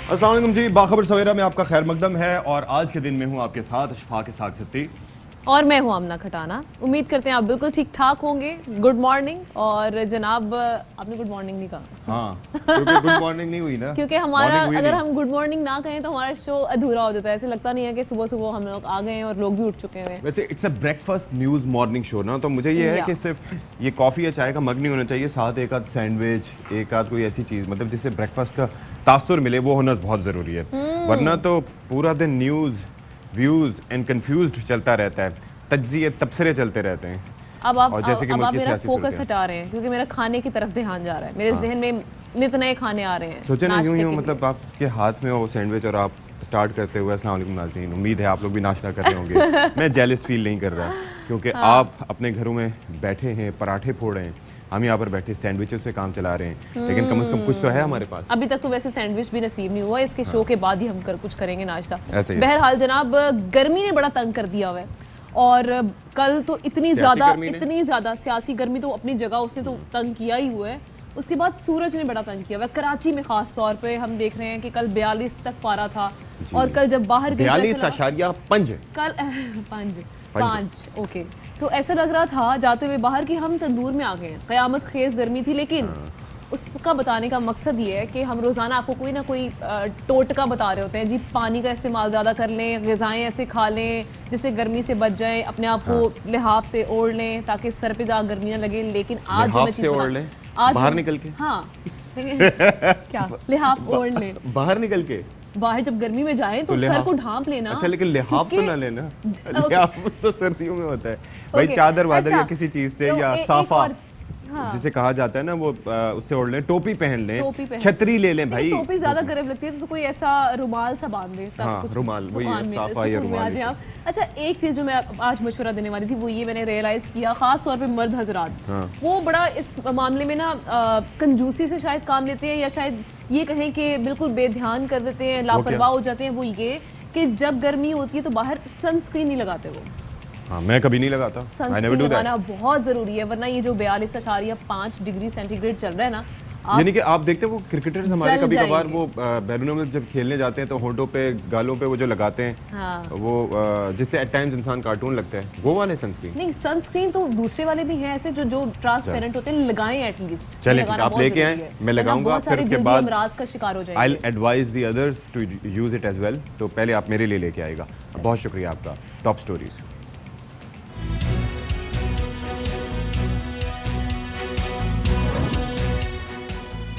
अस्सलाम वालेकुम जी, बाखबर सवेरा में आपका खैर मकदम है और आज के दिन में हूँ आपके साथ अशफाक के साथ सिद्दीकी और मैं हूँ आमना खटाना। उम्मीद करते हैं आप बिल्कुल ठीक ठाक होंगे। Good morning. और जनाब आपने गुड मॉर्निंग नहीं कहा। हाँ, क्योंकि गुड मॉर्निंग नहीं हुई ना, क्योंकि हमारा अगर नहीं। हम गुड मॉर्निंग ना कहें तो हमारा शो अधूरा हो जाता है। ऐसे लगता नहीं है कि सुबह सुबह हम लोग आ गए हैं और लोग भी उठ चुके हैं। वैसे it's a breakfast news morning show ना, तो मुझे ये है कि सिर्फ ये कॉफ़ी या चाय का मग नहीं होना चाहिए, साथ एक आध सैंडविच, एक आध कोई ऐसी चीज़ मतलब जिससे ब्रेकफास्ट का तासुर मिले, वो होना बहुत ज़रूरी है। वरना तो पूरा दिन न्यूज़ व्यूज़ एंड कंफ्यूज्ड चलता रहता है, तज्जिए तबसरे चलते रहते हैं। अब आप मेरा फोकस हटा रहे हैं क्योंकि मेरा खाने की तरफ ध्यान जा रहा है। मेरे जहन में नित नए खाने आ रहे हैं। सोचे ना यूं मतलब आपके हाथ में हो सैंडविच और आप स्टार्ट करते हुए अस्सलाम वालेकुम नाज़रीन, उम्मीद है आप लोग भी नाश्ता कर रहे होंगे। मैं जेलस फील नहीं कर रहा क्योंकि आप अपने घरों में बैठे हैं, पराठे फोड़ रहे हैं, हम यहाँ पर बैठे सैंडविचों से काम चला रहे हैं, लेकिन कम से कम कुछ तो है हमारे पास। अभी तक तो वैसे सैंडविच भी नसीब नहीं हुआ, इसके शो के बाद ही हम कुछ करेंगे नाश्ता। बहरहाल जनाब, गर्मी ने बड़ा तंग कर दिया हुआ है और कल तो इतनी ज्यादा सियासी गर्मी तो अपनी जगह उसने तो तंग किया ही हुआ है। उसके बाद सूरज ने बड़ा तंग किया हुआ है। कराची में खास तौर पे हम देख रहे हैं कि कल 42 तक पारा था और कल जब बाहर 42.5 कल 5 ओके, तो ऐसा लग रहा था जाते हुए बाहर कि हम तंदूर में आ गए हैं। क़यामत खेज गर्मी थी, लेकिन उसका बताने का मकसद ये है कि हम रोज़ाना आपको कोई ना कोई टोटका बता रहे होते हैं। जी, पानी का इस्तेमाल ज़्यादा कर लें, ग़िज़ाएँ ऐसे खा लें जिससे गर्मी से बच जाएं, अपने आप को लिहाफ से ओढ़ लें ताकि सर पे ज़्यादा गर्मी ना लगे। लेकिन आज जो मैं चीज़ आज बाहर निकल के, हाँ क्या लिहाफ ओढ़ लें, बाहर निकल के बाहर जब गर्मी में जाएं तो सर को ढांप लेना। अच्छा, लेकिन लिहाफ तो ना लेना, लिहाफ तो सर्दियों में होता है भाई, चादर वादर या किसी चीज से, या साफा जिसे कहा जाता है ना, वो उससे ओढ़ लें, टोपी पहन लें, छतरी ले लें भाई। टोपी ज्यादा गर्म लगती है तो कोई ऐसा रुमाल सा बांध दे, रुमाल वही है, साफा या रुमाल। अच्छा, एक चीज जो मैं आज मशवरा देने वाली थी वो ये मैंने रियलाइज किया, खास तौर पे मर्द हजरात वो बड़ा इस मामले में ना कंजूसी से शायद काम लेते हैं, या शायद ये कहें कि बिल्कुल बेध्यान कर देते हैं, लापरवाह हो जाते हैं। वो ये कि जब गर्मी होती है तो बाहर सनस्क्रीन नहीं लगाते वो। हाँ, मैं कभी नहीं लगाता। सनस्क्रीन लगाना बहुत जरूरी है, वरना ये जो 42.5 डिग्री सेंटीग्रेड चल रहा है ना, यानी कि आप देखते हैं वो क्रिकेटर्स हमारे कभी कभार वो बैलूनों में जब खेलने जाते हैं तो होंठों पे गालों पे वो जो लगाते हैं वो जिससे एट टाइम्स इंसान कार्टून लगता है, वो वाले सनस्क्रीन नहीं, सनस्क्रीन तो दूसरे वाले भी हैं ऐसे जो ट्रांसपेरेंट होते हैं, लगाएं एटलीस्ट। चलिए आप लेके आए, मैं लगाऊंगा, फिर उसके बाद अमराज का शिकार हो जाएंगे। I will advise the others to use it as well. तो पहले आप मेरे लिए लेके आएगा। बहुत शुक्रिया आपका। Top stories.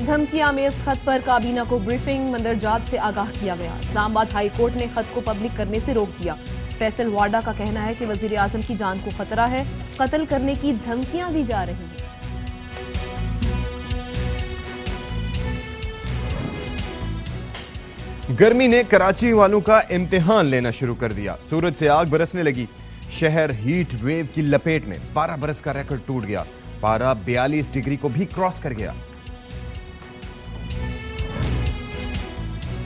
धमकी आमेज खत पर काबीना को ब्रीफिंग, मंदरजात से आगाह किया गया। इस्लामाबाद हाई कोर्ट ने खत को पब्लिक करने से रोक दिया। फैसल वाडा का कहना है कि वजीर आजम की जान को खतरा है, कत्ल करने की धमकियां दी जा रही हैं। गर्मी ने कराची वालों का इम्तिहान लेना शुरू कर दिया। सूरज से आग बरसने लगी। शहर हीट वेव की लपेट में, 12 बरस का रिकॉर्ड टूट गया। पारा 42 डिग्री को भी क्रॉस कर गया।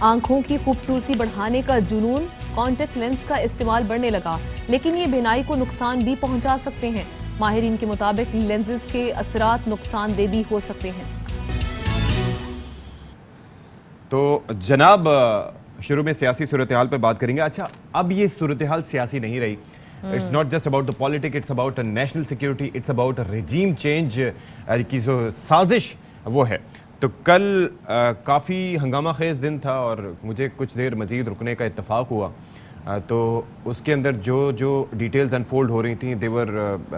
आंखों की खूबसूरती बढ़ाने का जुनून, कॉन्टेक्ट लेंस का इस्तेमाल बढ़ने लगा, लेकिन ये बीनाई को नुकसान भी पहुंचा सकते हैं। माहिरीन के मुताबिक लेंसेज के असरात नुकसानदेह भी हो सकते हैं। तो जनाब, शुरू में सियासी सूरत हाल पर बात करेंगे। अच्छा, अब ये सूरत हाल सियासी नहीं रही। It's not just about the politics, it's about national security, it's about regime change की जो साजिश वो है। तो कल काफ़ी हंगामा खेज दिन था और मुझे कुछ देर मज़ीद रुकने का इत्तेफाक हुआ। तो उसके अंदर जो डिटेल्स अनफोल्ड हो रही थी, दे वर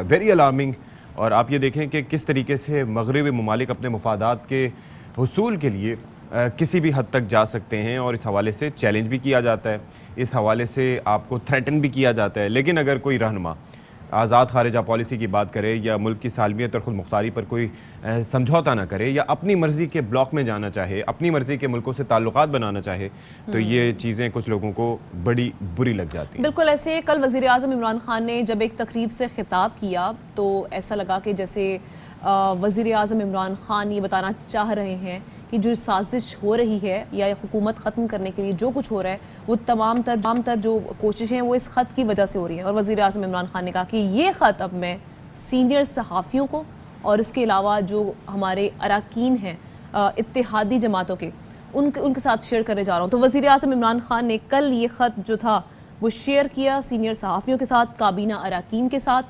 वेरी अलार्मिंग। और आप ये देखें कि किस तरीके से मगरबी ममालिक अपने मुफादात के हुसूल के लिए किसी भी हद तक जा सकते हैं, और इस हवाले से चैलेंज भी किया जाता है, इस हवाले से आपको थ्रेटन भी किया जाता है। लेकिन अगर कोई रहनुमा आज़ाद खारिजा पॉलिसी की बात करे या मुल्क की सालमियत और खुद मुख्तारी पर कोई समझौता ना करे, या अपनी मर्ज़ी के ब्लॉक में जाना चाहे, अपनी मर्ज़ी के मुल्कों से ताल्लुकात बनाना चाहे, तो ये चीज़ें कुछ लोगों को बड़ी बुरी लग जाती हैं। बिल्कुल ऐसे कल वज़ीर आज़म इमरान खान ने जब एक तकरीब से खिताब किया तो ऐसा लगा कि जैसे वज़ीर आज़म इमरान खान ये बताना चाह रहे हैं कि जो साजिश हो रही है या हुकूमत ख़त्म करने के लिए जो कुछ हो रहा है वो तमाम तर जो कोशिशें हैं वो इस ख़त की वजह से हो रही हैं। और वज़ीर आज़म इमरान खान ने कहा कि ये ख़त अब मैं सीनियर सहाफ़ियों को और इसके अलावा जो हमारे अरकान हैं इत्तेहादी जमातों के, उनके साथ शेयर करने जा रहा हूँ। तो वज़ीर आज़म इमरान खान ने कल ये ख़त जो था वो शेयर किया सीनियर सहाफ़ियों के साथ, काबीना अरकान के साथ,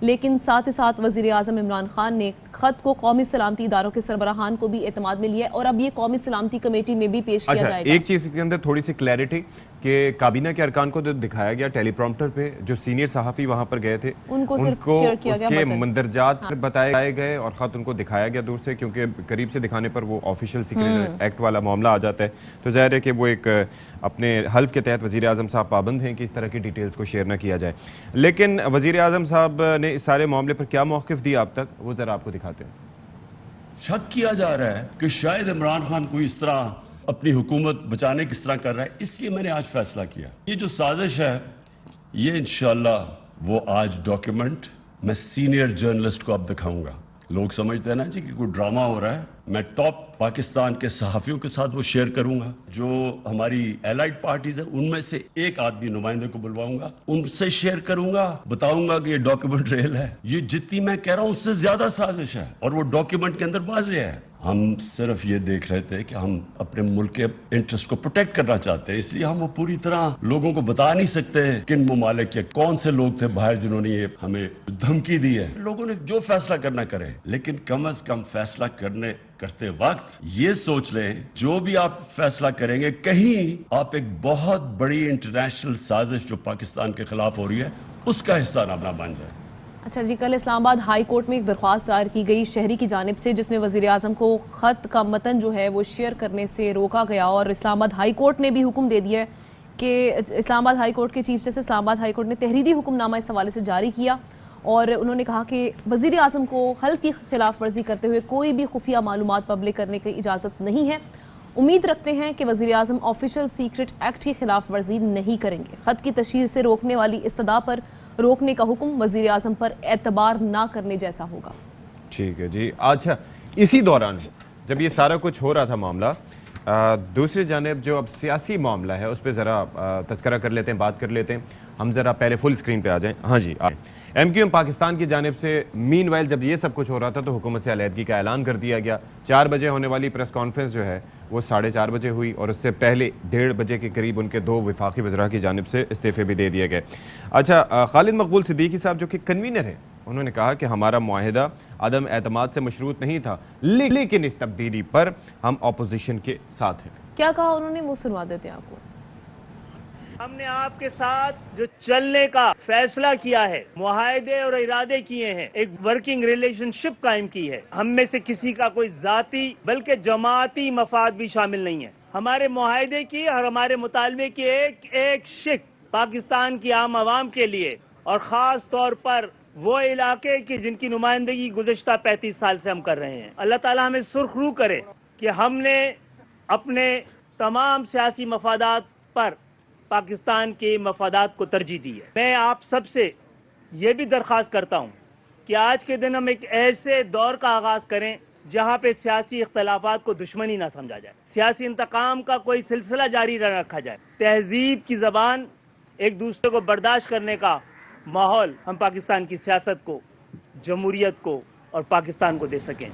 लेकिन साथ ही साथ वज़ीर आज़म इमरान खान ने ख़त को कौमी सलामती इदारों के सरबराहान को भी एतमाद में लिया और अब ये कौमी सलामती कमेटी में भी पेश किया जाएगा। एक चीज़ के अंदर थोड़ी सी क्लैरिटी कि काबीना के अरकान को तो दिखाया गया टेलीप्रॉम्प्टर पे, जो सीनियर सहाफ़ी वहाँ पर गए थे उनको उसके मंदरजात बताए गए और ख़त उनको दिखाया गया दूर से, क्योंकि करीब से दिखाने पर वो ऑफिशियल सीक्रेट एक्ट वाला मामला आ जाता है। तो ज़ाहिर है कि वो एक अपने हल्फ के तहत वज़ीर आज़म साहब पाबंद हैं कि इस तरह की डिटेल्स को शेयर ना किया जाए। लेकिन वज़ीर आज़म साहब ने इस सारे मामले पर क्या मौक़िफ़ दिया अब तक, वो ज़रा आपको दिखाते हैं। शक किया जा रहा है कि शायद इमरान खान को इस तरह अपनी हुकूमत बचाने किस तरह कर रहा है, इसलिए मैंने आज फैसला किया। ये जो साजिश है ये इंशाल्लाह वो आज डॉक्यूमेंट मैं सीनियर जर्नलिस्ट को अब दिखाऊंगा। लोग समझते हैं ना जी कि कोई ड्रामा हो रहा है, मैं टॉप पाकिस्तान के सहाफ़ियों के साथ वो शेयर करूंगा। जो हमारी एलाइड पार्टीज है उनमें से एक आदमी नुमाइंदे को बुलवाऊंगा, उनसे शेयर करूंगा, बताऊंगा कि ये डॉक्यूमेंट रियल है। ये जितनी मैं कह रहा हूं उससे ज्यादा साजिश है और वो डॉक्यूमेंट के अंदर वाज़ेह है। हम सिर्फ ये देख रहे थे कि हम अपने मुल्क के इंटरेस्ट को प्रोटेक्ट करना चाहते हैं, इसलिए हम वो पूरी तरह लोगों को बता नहीं सकते किन ममालिक के कौन से लोग थे बाहर जिन्होंने ये हमें धमकी दी है। लोगों ने जो फैसला करना करे, लेकिन कम अज कम फैसला करते वक्त ये सोच लें जो भी आप फैसला करेंगे कहीं आप एक बहुत बड़ी इंटरनेशनल साजिश जो पाकिस्तान के खिलाफ हो रही है उसका हिस्सा ना बन जाए। अच्छा जी, कल इस्लामाबाद हाई कोर्ट में एक दरख्वास्त दायर की गई शहरी की जानिब से, जिसमें वज़ीर आज़म को ख़त का मतन जो है वो शेयर करने से रोका गया और इस्लामाबाद हाई कोर्ट ने भी हुक्म दे दिया है कि इस्लामाबाद हाई कोर्ट के chief justice Islamabad high court ने तहरीरी हुक्मनामा इस हवाले से जारी किया और उन्होंने कहा कि वज़ीर आज़म को हल्फ की खिलाफ वर्जी करते हुए कोई भी खुफिया मालूमात पब्लिक करने की इजाज़त नहीं है। उम्मीद रखते हैं कि वज़ीर आज़म ऑफिशियल सीक्रेट एक्ट की खिलाफ वर्जी नहीं करेंगे। ख़त की तशहीर से रोकने वाली इस्तदा पर रोकने का हुक्म वज़ीर आज़म पर एतबार ना करने जैसा होगा। ठीक है जी। अच्छा, इसी दौरान जब ये सारा कुछ हो रहा था मामला, दूसरी जानिब जो अब सियासी मामला है उस पर ज़रा तज़किरा कर लेते हैं, बात कर लेते हैं। हम ज़रा पहले फुल स्क्रीन पे आ जाएं। हाँ जी, MQM पाकिस्तान की जानिब से मीनवाइल जब ये सब कुछ हो रहा था तो हुकूमत से अलहदगी का ऐलान कर दिया गया। 4 बजे होने वाली प्रेस कॉन्फ्रेंस जो है वो 4:30 बजे हुई और उससे पहले 1:30 बजे के करीब उनके 2 वफाकी वज़रा की जानिब से इस्तीफ़े भी दे दिए गए। अच्छा, खालिद मकबूल सिद्दीकी साहब जो कि कन्वीनर हैं, उन्होंने कहा कि हमारा मुआहिदा अदम एतमाद से मशरूत नहीं था, लेकिन इस तब्दीली पर हम अपोजिशन के साथ हैं। क्या कहा उन्होंने, वो सुनवा देते हैं आपको। हमने आपके साथ जो चलने का फैसला किया है, मुआहदे और इरादे किए हैं, एक वर्किंग रिलेशनशिप कायम की है। हम में से किसी का कोई जाती बल्कि जमाती मफाद भी शामिल नहीं है। हमारे मुआहदे की और हमारे मुतालबे की एक शिक पाकिस्तान की आम आवाम के लिए और ख़ास तौर पर वो इलाके की जिनकी नुमाइंदगी गुज़श्ता 35 साल से हम कर रहे हैं। अल्लाह ताला हमें सुरखरू करे कि हमने अपने तमाम सियासी मफादात पर पाकिस्तान के मफादात को तरजीह दी है। मैं आप सबसे ये भी दरख्वास्त करता हूँ कि आज के दिन हम एक ऐसे दौर का आगाज़ करें जहाँ पे सियासी इख्तलाफात को दुश्मनी ना समझा जाए, सियासी इंतकाम का कोई सिलसिला जारी न रखा जाए। तहजीब की ज़बान, एक दूसरे को बर्दाश्त करने का माहौल हम पाकिस्तान की सियासत को, जमहूरियत को और पाकिस्तान को दे सकें।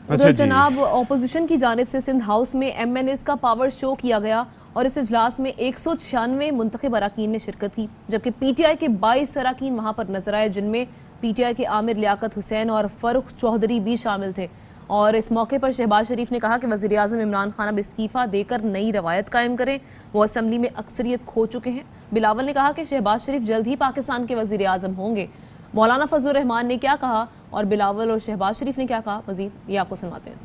उधर जनाब ऑपोजिशन की जानिब से सिंध हाउस में MNAs का पावर शो किया गया और इस इजलास में 196 मुंतखब अरकान ने शिरकत की, जबकि PTI के 22 अरकान वहाँ पर नजर आए, जिनमें PTI के आमिर लियाकत हुसैन और फरुख चौधरी भी शामिल थे। और इस मौके पर शहबाज शरीफ ने कहा कि वज़ीर आज़म इमरान खान अब इस्तीफ़ा देकर नई रवायत कायम करें, वो असम्बली में अक्सरियत खो चुके हैं। बिलावल ने कहा कि शहबाज शरीफ जल्द ही पाकिस्तान के वज़ीर आज़म होंगे। मौलाना फजल रहमान ने क्या कहा और बिलावल और शहबाज शरीफ ने क्या कहा, मजीद ये आपको सुनवाते हैं।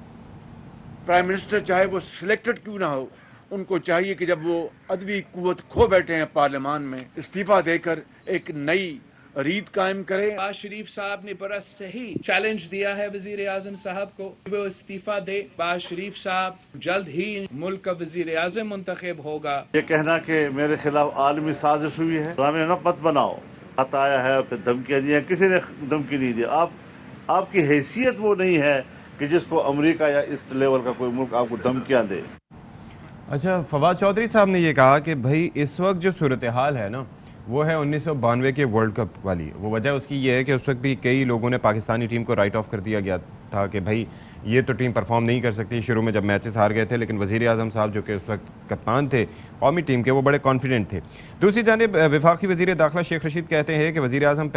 प्राइम मिनिस्टर चाहे वो सिलेक्टेड क्यों ना हो, उनको चाहिए कि जब वो अदबी कुव्वत खो बैठे हैं पार्लियामान में, इस्तीफा देकर एक नई रीत कायम करे। शहबाज शरीफ साहब ने बड़ा सही चैलेंज दिया है वजीर आजम साहब को, वो इस्तीफा दे। शहबाज शरीफ साहब जल्द ही मुल्क का वजीर आजम मुंतखब होगा। ये कहना कि मेरे खिलाफ आलमी साजिश हुई है, ड्रामे न मत बनाओ, खत आया है, फिर धमकियाँ दी हैं, किसी ने धमकी नहीं दी। आपकी हैसियत वो नहीं है कि जिसको अमेरिका या इस लेवल का कोई मुल्क आपको धमकियाँ दे। अच्छा, फवाद चौधरी साहब ने ये कहा कि भाई इस वक्त जो सूरत हाल है ना, वो है 1992 के वर्ल्ड कप वाली। वो वजह उसकी ये है कि उस वक्त भी कई लोगों ने पाकिस्तानी टीम को राइट ऑफ कर दिया गया था कि भाई ये तो टीम परफॉर्म नहीं कर सकती। शुरू में जब मैचेस हार गए थे, लेकिन वज़ीर आज़म साहब जो कि उस वक्त कप्तान थे कौमी टीम के, वो बड़े कॉन्फिडेंट थे। दूसरी जानिब वफाकी वज़ीर दाखिला शेख रशीद कहते हैं कि वज़ीर आज़म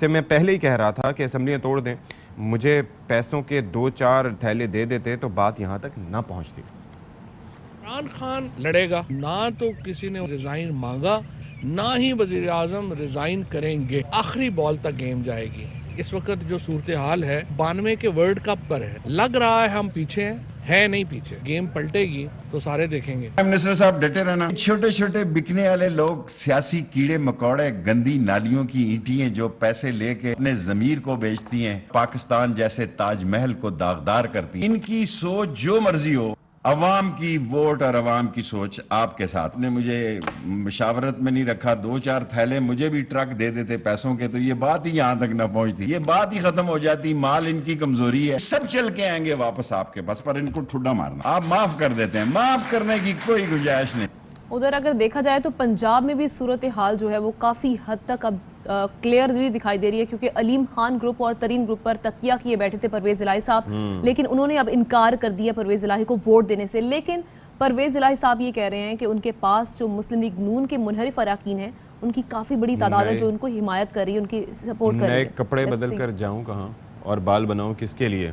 मैं पहले ही कह रहा था कि असम्बलियाँ तोड़ दें, मुझे पैसों के 2-4 थैले दे देते तो बात यहाँ तक ना पहुँचती। इमरान खान लड़ेगा, ना तो किसी ने रिजाइन मांगा, ना ही वजीर आजम रिजाइन करेंगे। आखिरी बॉल तक गेम जाएगी। इस वक्त जो सूरत हाल है 92 के वर्ल्ड कप पर है, लग रहा है हम पीछे है नहीं पीछे। गेम पलटेगी तो सारे देखेंगे। प्राइम मिनिस्टर साहब डटे रहना। छोटे छोटे बिकने वाले लोग, सियासी कीड़े मकोड़े, गंदी नालियों की ईंटियां जो पैसे लेके अपने जमीर को बेचती हैं, पाकिस्तान जैसे ताजमहल को दागदार करती हैं। इनकी सोच जो मर्जी हो, अवाम की वोट और अवाम की सोच आपके साथ। ने मुझे मशावरत में नहीं रखा, 2-4 थैले मुझे भी ट्रक दे देते पैसों के, तो ये बात ही यहाँ तक ना पहुँचती, ये बात ही खत्म हो जाती। माल इनकी कमजोरी है, सब चल के आएंगे वापस आपके पास, पर इनको ठुड्डा मारना। आप माफ कर देते हैं, माफ करने की कोई गुंजाइश नहीं। उधर अगर देखा जाए तो पंजाब में भी सूरत हाल जो है वो काफ़ी हद तक अब क्लियरली दिखाई दे रही है, क्योंकि अलीम खान ग्रुप और तरीन ग्रुप पर तकिया किए बैठे थे परवेज इलाही साहब, लेकिन उन्होंने अब इनकार कर दिया परवेज इलाही को वोट देने से। लेकिन परवेज इलाही साहब ये कह रहे हैं कि उनके पास जो मुस्लिम लीग नून के मुनहरिफ अरकान हैं, उनकी काफ़ी बड़ी तादाद है जो उनको हिमायत कर रही है, उनकी सपोर्ट कर रही है। नए कपड़े बदल कर जाऊँ कहाँ और बाल बनाऊँ किसके लिए?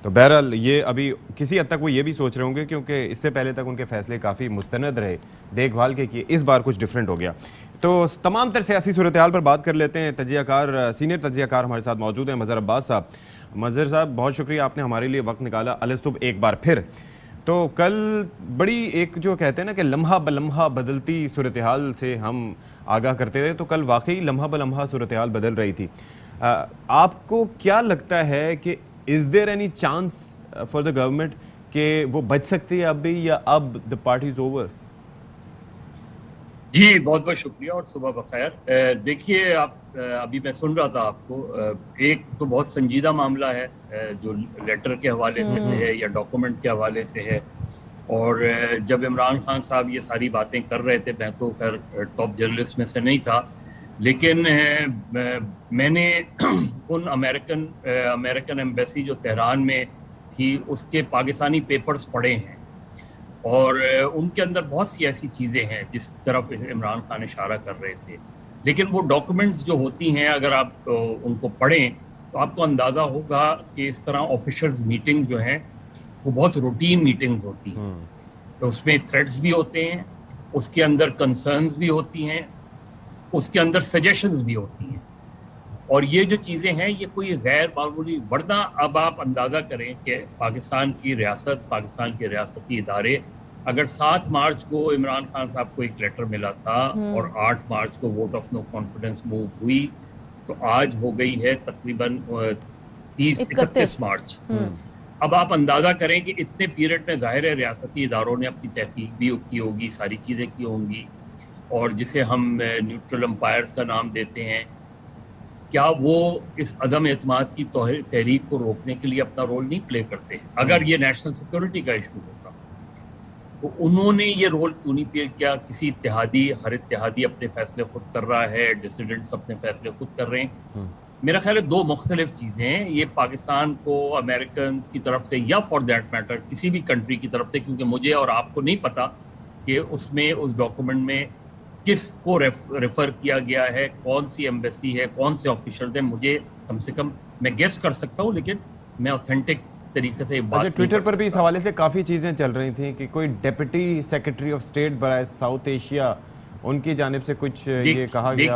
तो बहरहाल ये अभी किसी हद तक वो ये भी सोच रहे होंगे, क्योंकि इससे पहले तक उनके फैसले काफ़ी मुस्तनद रहे, देखभाल के किए। इस बार कुछ डिफरेंट हो गया। तो तमाम तर सियासी सूरत हाल पर बात कर लेते हैं। तजियाकार, सीनियर तजियाकार हमारे साथ मौजूद हैं, मज़हर अब्बास साहब। मज़हर साहब, बहुत शुक्रिया, आपने हमारे लिए वक्त निकाला अलसुब एक बार फिर। तो कल बड़ी एक जो कहते हैं ना कि लम्हा बलम्हा बदलती सूरत हाल से हम आगाह करते रहे, तो कल वाकई लम्हा बलम्हा सूरत हाल बदल रही थी। आपको क्या लगता है कि is there any chance for the government कि वो बच सकती है अब भी, या अब द पार्टी इज ओवर? जी बहुत बहुत शुक्रिया और सुबह बखैर। देखिए, आप अभी मैं सुन रहा था आपको, एक तो बहुत संजीदा मामला है जो लेटर के हवाले से है या डॉक्यूमेंट के हवाले से है। और जब इमरान खान साहब ये सारी बातें कर रहे थे, मैं तो खैर टॉप जर्नलिस्ट में से नहीं था, लेकिन मैंने उन अमेरिकन एम्बेसी जो तेहरान में थी उसके पाकिस्तानी पेपर्स पढ़े हैं, और उनके अंदर बहुत सी ऐसी चीज़ें हैं जिस तरफ इमरान खान इशारा कर रहे थे। लेकिन वो डॉक्यूमेंट्स जो होती हैं, अगर आप उनको पढ़ें तो आपको अंदाज़ा होगा कि इस तरह ऑफिशियल्स मीटिंग्स जो हैं वो बहुत रूटीन मीटिंग्स होती हैं। तो उसमें थ्रेट्स भी होते हैं, उसके अंदर कंसर्न्स भी होती हैं, उसके अंदर सजेशंस भी होती हैं। और ये जो चीज़ें हैं ये कोई गैर मामूली, वरना अब आप अंदाज़ा करें कि पाकिस्तान की रियासत, पाकिस्तान के रियासती इदारे, अगर 7 मार्च को इमरान खान साहब को एक लेटर मिला था और 8 मार्च को vote of no confidence move हुई, तो आज हो गई है तकरीबन 31 मार्च। अब आप अंदाज़ा करें कि इतने पीरियड में ज़ाहिर है रियासती इदारों ने अपनी तहकीक भी की होगी, सारी चीज़ें की होंगी, और जिसे हम न्यूट्रल एम्पायर्स का नाम देते हैं, क्या वो इस अदम एतमाद की तहरीक को रोकने के लिए अपना रोल नहीं प्ले करते? अगर ये नेशनल सिक्योरिटी का इशू होता तो उन्होंने ये रोल क्यों नहीं प्ले किया? किसी इत्तेहादी, हर इत्तेहादी अपने फैसले खुद कर रहा है, डिसिडेंट्स अपने फैसले खुद कर रहे हैं। मेरा ख्याल है 2 मुख्तलिफ चीज़ें हैं। ये पाकिस्तान को अमेरिकन की तरफ से, या फॉर दैट मैटर किसी भी कंट्री की तरफ से, क्योंकि मुझे और आपको नहीं पता कि उसमें, उस डॉक्यूमेंट में किस को रेफर किया गया है, कौन सी एम्बेसी है, कौन से ऑफिशियल थे, मुझे कम से कम मैं गेस कर सकता हूँ, लेकिन मैं ऑथेंटिक तरीके से बात अच्छा, ट्विटर पर भी इस हवाले से काफ़ी चीज़ें चल रही थी कि कोई डिप्टी सेक्रेटरी ऑफ स्टेट बराए साउथ एशिया, उनकी जानिब से कुछ ये कहा गया।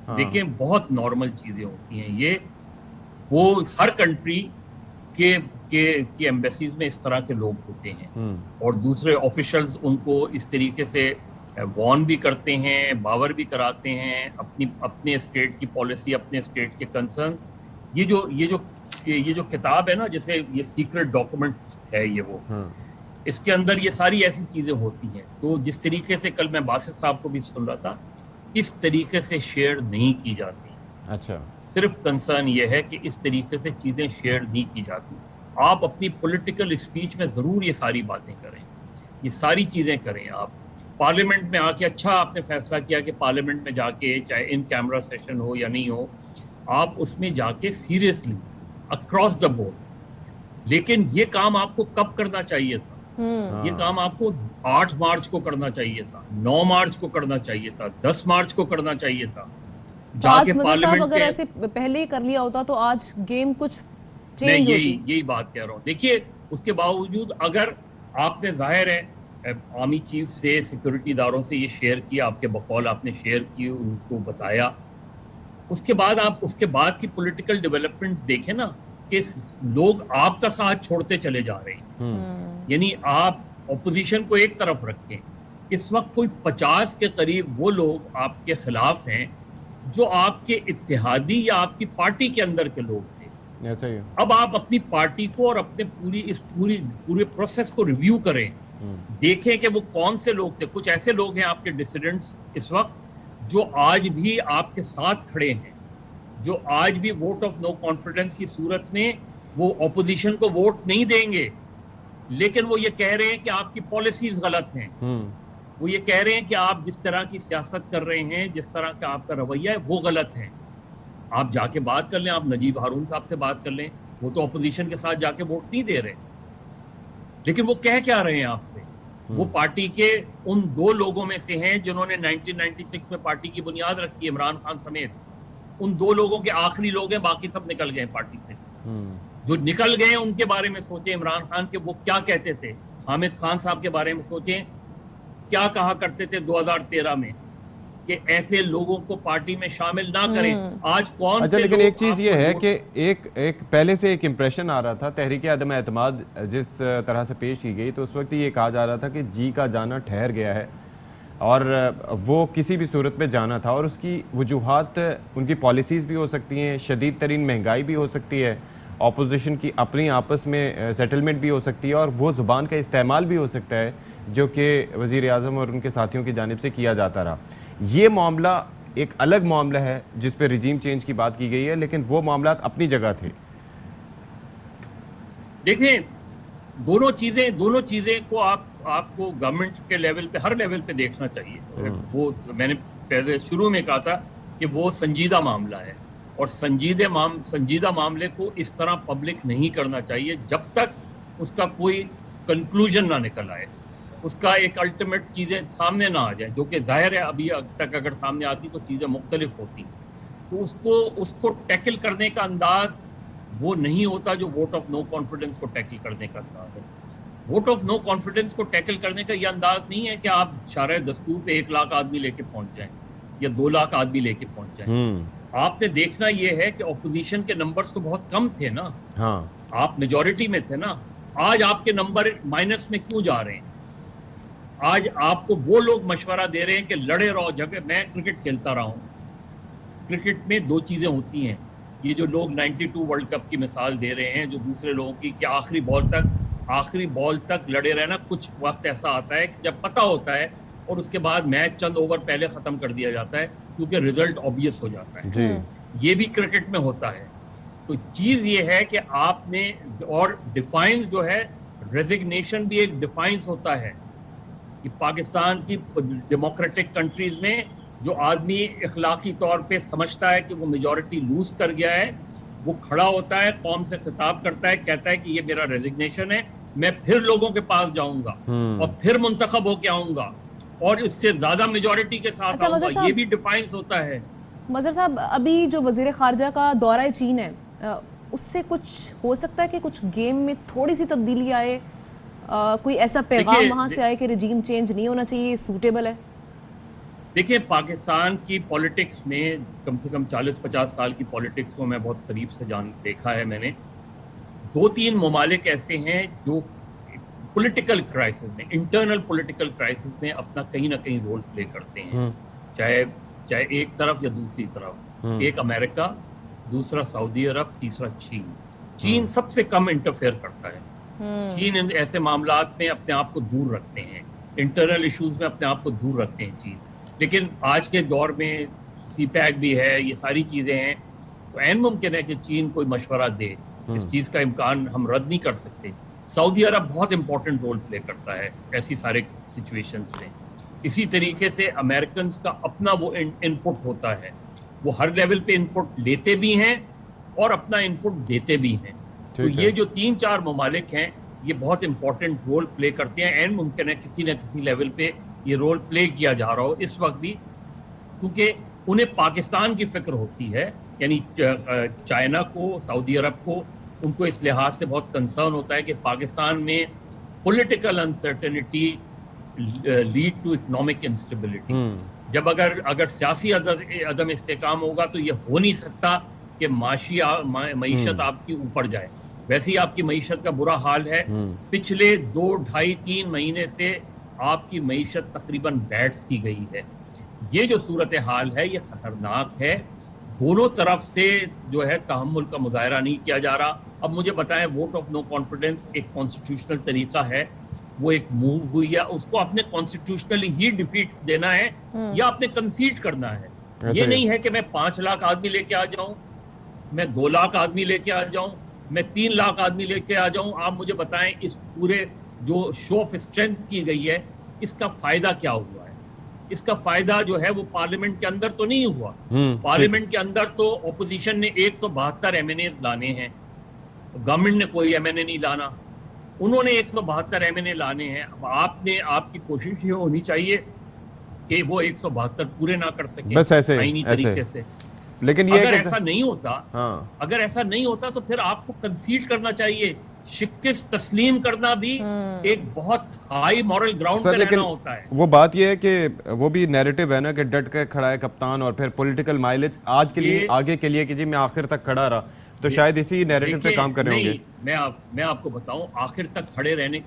देखिए बहुत नॉर्मल चीज़ें होती हैं ये, वो हर कंट्री के एम्बेसीज में इस तरह के लोग होते हैं, और दूसरे ऑफिशियल्स उनको इस तरीके से वॉर्न भी करते हैं, बावर भी कराते हैं अपने स्टेट की पॉलिसी, अपने स्टेट के कंसर्न। ये जो किताब है ना, जैसे ये सीक्रेट डॉक्यूमेंट है ये, वो इसके अंदर ये सारी ऐसी चीज़ें होती हैं। तो जिस तरीके से कल मैं बासित साहब को भी सुन रहा था, इस तरीके से शेयर नहीं की जाती। अच्छा, सिर्फ कंसर्न ये है कि इस तरीके से चीज़ें शेयर नहीं की जाती। आप अपनी पॉलिटिकल स्पीच में ज़रूर ये सारी बातें करें, ये सारी चीज़ें करें आप, पार्लियामेंट में आके अच्छा आपने फैसला किया कि पार्लियामेंट में जाके चाहे इन कैमरा सेशन हो या नहीं हो, आप उसमें जाके सीरियसली अक्रॉस द बोर्ड, लेकिन ये काम आपको कब करना चाहिए था? ये काम आपको 8 मार्च को करना चाहिए था, 9 मार्च को करना चाहिए था, 10 मार्च को करना चाहिए था। तो आज जाके मज़र साहब पार्लियामेंट अगर के ऐसे पहले ही कर लिया होता तो आज गेम कुछ मैं चेंज यही होती। यही बात कह रहा हूँ। देखिए, उसके बावजूद अगर आपने जाहिर है आर्मी चीफ से, सिक्योरिटी इदारों से ये शेयर किया, आपके बकौल आपने शेयर की, उनको बताया, उसके बाद आप उसके बाद की पॉलिटिकल डेवलपमेंट्स देखें ना कि लोग आपका साथ छोड़ते चले जा रहे हैं। यानी आप ऑपोजिशन को एक तरफ रखें, इस वक्त कोई 50 के करीब वो लोग आपके खिलाफ हैं जो आपके इत्तेहादी या आपकी पार्टी के अंदर के लोग थे। ऐसा ही है। अब आप अपनी पार्टी को और अपने पूरे प्रोसेस को रिव्यू करें, देखें कि वो कौन से लोग थे। कुछ ऐसे लोग हैं आपके डिसिडेंट्स इस वक्त जो आज भी आपके साथ खड़े हैं, जो आज भी वोट ऑफ नो कॉन्फिडेंस की सूरत में वो ऑपोजिशन को वोट नहीं देंगे, लेकिन वो ये कह रहे हैं कि आपकी पॉलिसीज गलत हैं। वो ये कह रहे हैं कि आप जिस तरह की सियासत कर रहे हैं, जिस तरह का आपका रवैया है, वो गलत है। आप जाके बात कर लें, आप नजीब हारून साहब से बात कर लें, वो तो ऑपोजिशन के साथ जाके वोट नहीं दे रहे, लेकिन वो कह क्या रहे हैं आपसे? वो पार्टी के उन 2 लोगों में से हैं जिन्होंने 1996 में पार्टी की बुनियाद रखी, इमरान खान समेत। उन 2 लोगों के आखिरी लोग हैं, बाकी सब निकल गए पार्टी से। जो निकल गए उनके बारे में सोचें, इमरान खान के वो क्या कहते थे, हामिद खान साहब के बारे में सोचें, क्या कहा करते थे 2013 में कि ऐसे लोगों को पार्टी में शामिल ना करें। आज कौन अच्छा, से लेकिन लोग एक चीज ये आपको है वोट- कि एक पहले से एक इम्प्रेशन आ रहा था, तहरीक अदम एतमाद जिस तरह से पेश की गई, तो उस वक्त ये कहा जा रहा था कि जी का जाना ठहर गया है और वो किसी भी सूरत में जाना था, और उसकी वजूहात उनकी पॉलिसीज़ भी हो सकती हैं, शदीद तरीन महंगाई भी हो सकती है, ऑपोजिशन की अपनी आपस में सेटलमेंट भी हो सकती है, और वो ज़ुबान का इस्तेमाल भी हो सकता है जो कि वज़ीर आज़म और उनके साथियों की जानिब से किया जाता रहा। ये मामला एक अलग मामला है जिस पे रिजीम चेंज की बात की गई है, लेकिन वो मामला अपनी जगह थे। देखिए, दोनों चीजें को आपको गवर्नमेंट के लेवल पे, हर लेवल पे देखना चाहिए। वो मैंने पहले शुरू में कहा था कि वो संजीदा मामला है, और संजीदा मामले को इस तरह पब्लिक नहीं करना चाहिए जब तक उसका कोई कंक्लूजन ना निकल आए, उसका एक अल्टीमेट चीज़ें सामने ना आ जाए, जो कि जाहिर है अभी तक अगर सामने आती तो चीज़ें मुख्तलिफ होती। तो उसको टैकल करने का अंदाज वो नहीं होता जो वोट ऑफ नो कॉन्फिडेंस को टैकल करने का अंदाज है। वोट ऑफ नो कॉन्फिडेंस को टैकल करने का ये अंदाज नहीं है कि आप शारे दस्तूर पे 1 लाख आदमी लेके पहुंच जाएं या 2 लाख आदमी लेके पहुंच जाएं। आपने देखना ये है कि ऑपोजिशन के नंबर्स तो बहुत कम थे ना। हाँ, आप मेजॉरिटी में थे ना। आज आपके नंबर माइनस में क्यों जा रहे हैं? आज आपको वो लोग मशवरा दे रहे हैं कि लड़े रहो झगड़े। मैं क्रिकेट खेलता रहा हूँ, क्रिकेट में 2 चीज़ें होती हैं। ये जो लोग 92 वर्ल्ड कप की मिसाल दे रहे हैं, जो दूसरे लोगों की, कि आखिरी बॉल तक लड़े रहना। कुछ वक्त ऐसा आता है कि जब पता होता है और उसके बाद मैच चंद ओवर पहले ख़त्म कर दिया जाता है क्योंकि रिजल्ट ऑब्वियस हो जाता है जी। ये भी क्रिकेट में होता है। तो चीज़ ये है कि आपने, और डिफाइंस जो है, रेजिग्नेशन भी एक डिफाइंस होता है कि पाकिस्तान की डेमोक्रेटिक कंट्रीज में जो आदमी इखलाकी तौर पे समझता है कि वो मेजॉरिटी लूज कर गया है, वो खड़ा होता है, कौम से खिताब करता है, कहता है कि ये मेरा रेजिग्नेशन है, मैं फिर लोगों के पास जाऊंगा और फिर मुंतखब होके आऊंगा और इससे ज्यादा मेजॉरिटी के साथ अच्छा, मज़र आऊंगा। साहब, ये भी डिफाइंस होता है। मज़र साहब, अभी जो वज़ीर ख़ारजा का दौरा चीन है, उससे कुछ हो सकता है कि कुछ गेम में थोड़ी सी तब्दीली आए, कोई ऐसा पैगाम वहां से आए कि रिजीम चेंज नहीं होना चाहिए, सूटेबल है? देखिए, पाकिस्तान की पॉलिटिक्स में कम से कम 40-50 साल की पॉलिटिक्स को मैं बहुत करीब से देखा है मैंने। 2-3 ममालिक ऐसे हैं जो पॉलिटिकल क्राइसिस में, इंटरनल पॉलिटिकल क्राइसिस में अपना कहीं ना कहीं रोल प्ले करते हैं, चाहे एक तरफ या दूसरी तरफ। एक अमेरिका, दूसरा सऊदी अरब, तीसरा चीन सबसे कम इंटरफेयर करता है। चीन ऐसे मामलात में अपने आप को दूर रखते हैं, इंटरनल इश्यूज में अपने आप को दूर रखते हैं चीन। लेकिन आज के दौर में CPEC भी है, ये सारी चीज़ें हैं, तो ऐन मुमकिन है कि चीन कोई मशवरा दे। इस चीज़ का इम्कान हम रद्द नहीं कर सकते। सऊदी अरब बहुत इंपॉर्टेंट रोल प्ले करता है ऐसी सारे सिचुएशंस में। इसी तरीके से अमेरिकन का अपना वो इनपुट होता है, वो हर लेवल पे इनपुट लेते भी हैं और अपना इनपुट देते भी हैं। तो ये जो 3-4 ममालिक हैं ये बहुत इंपॉर्टेंट रोल प्ले करते हैं, एंड मुमकिन है किसी न किसी लेवल पे ये रोल प्ले किया जा रहा हो इस वक्त भी, क्योंकि उन्हें पाकिस्तान की फिक्र होती है, यानी चाइना को, सऊदी अरब को, उनको इस लिहाज से बहुत कंसर्न होता है कि पाकिस्तान में political uncertainty lead to economic instability. जब अगर सियासी अदम इस्तेकाम होगा तो ये हो नहीं सकता कि मईशत आपकी ऊपर जाए। वैसे ही आपकी मईशत का बुरा हाल है, पिछले 2, 2.5, 3 महीने से आपकी मईशत तकरीबन बैठ सी गई है। ये जो सूरत हाल है ये खतरनाक है, दोनों तरफ से जो है तहम्मुल का मुजाहरा नहीं किया जा रहा। अब मुझे बताएं, वोट ऑफ नो कॉन्फिडेंस एक कॉन्स्टिट्यूशनल तरीका है, वो एक मूव हुई है, उसको आपने कॉन्स्टिट्यूशनली ही डिफीट देना है या आपने कंसीड करना है। ये नहीं है कि मैं 5 लाख आदमी लेके आ जाऊं, मैं 2 लाख आदमी लेके आ जाऊं, मैं 3 लाख आदमी लेके आ जाऊं। आप मुझे बताएं इस पूरे जो शो ऑफ स्ट्रेंथ की गई है इसका फायदा क्या हुआ है? इसका फायदा जो है वो पार्लियामेंट के अंदर तो नहीं हुआ। पार्लियामेंट के अंदर तो ऑपोजिशन ने 172 एमएनएस लाने हैं, गवर्नमेंट ने कोई एमएनए नहीं लाना, उन्होंने 172 एमएनए लाने हैं। अब आपकी कोशिश ये होनी चाहिए कि वो 172 पूरे ना कर सके बस ऐसे तरीके से। लेकिन ये अगर ऐसा नहीं होता, अगर ऐसा नहीं होता तो फिर आपको कंसीड करना चाहिए। शिकस्त तस्लीम करना भी एक बहुत हाई मॉरल ग्राउंड पे रहना होता है। वो बात ये है कि वो भी नैरेटिव है ना कि डट के खड़ा है कप्तान, और फिर पॉलिटिकल माइलेज आज के लिए, आगे के लिए कि जी मैं आखिर तक खड़ा रहा, तो शायद इसी नैरेटिव पे काम कर रहे होंगे। मैं आपको बताऊं, आखिर तक खड़े रहने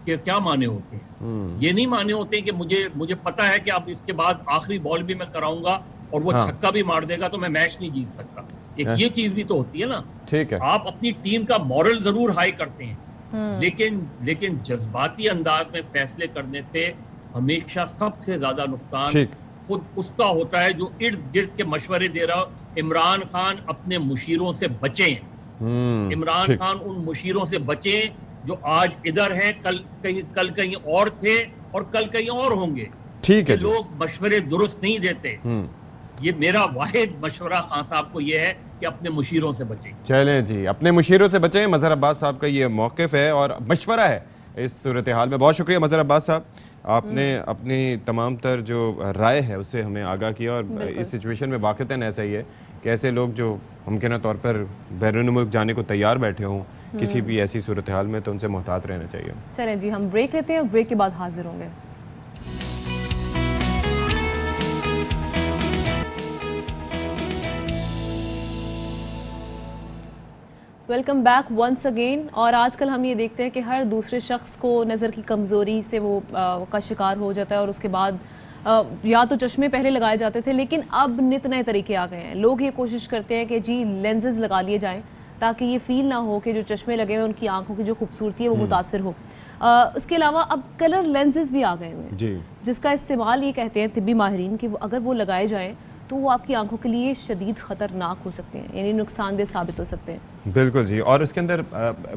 के क्या माने होते हैं? ये नहीं माने होते कि मुझे पता है कि अब इसके बाद आखिरी बॉल भी मैं कराऊंगा और वो छक्का भी मार देगा तो मैं मैच नहीं जीत सकता। एक ये चीज भी तो होती है ना। ठीक है, आप अपनी टीम का मॉरल जरूर हाई करते हैं, लेकिन जज्बाती अंदाज में फैसले करने से हमेशा सबसे ज्यादा नुकसान खुद उसका होता है जो इर्द गिर्द के मशवरे दे रहा हो। इमरान खान अपने मुशीरों से बचें, इमरान खान उन मुशीरों से बचें जो आज इधर हैं, कल कहीं और थे और कल कहीं और होंगे। ठीक है, लोग मशवरे दुरुस्त नहीं देते। ये मेरा वाहिद मशवरा खान साहब को ये है कि अपने मुशीरों से बचें। चलें जी, अपने मुशीरों से बचें। मजहर अब्बास साहब का ये मौक़िफ़ है और मशवरा है इस सूरत हाल में। बहुत शुक्रिया मजहर अब्बास साहब, आपने अपनी तमाम तर जो राय है उससे हमें आगाह किया, और इस सिचुएशन में वाक़तन ऐसा ही है कि ऐसे लोग जो मुमकिन तौर पर बैरून मुल्क जाने को तैयार बैठे हों किसी भी ऐसी सूरत हाल में, तो उनसे मोहतात रहना चाहिए। चलें जी, हम ब्रेक लेते हैं, ब्रेक के बाद हाजिर होंगे। Welcome back once again. और आजकल हम ये देखते हैं कि हर दूसरे शख्स को नज़र की कमज़ोरी से वो का शिकार हो जाता है, और उसके बाद या तो चश्मे पहले लगाए जाते थे, लेकिन अब नित नए तरीके आ गए हैं। लोग ये कोशिश करते हैं कि जी लेंसेज लगा लिए जाएं ताकि ये फील ना हो कि जो चश्मे लगे हुए उनकी आंखों की जो खूबसूरती है वो मुतासर हो। इसके अलावा अब कलर लेंसेज भी आ गए हुए हैं, जिसका इस्तेमाल ये कहते हैं तिब्बी माहिरीन कि अगर वो लगाए जाएँ तो वो आपकी आंखों के लिए शदीद ख़तरनाक हो सकते हैं, यानी नुकसानदेह साबित हो सकते हैं। बिल्कुल जी, और उसके अंदर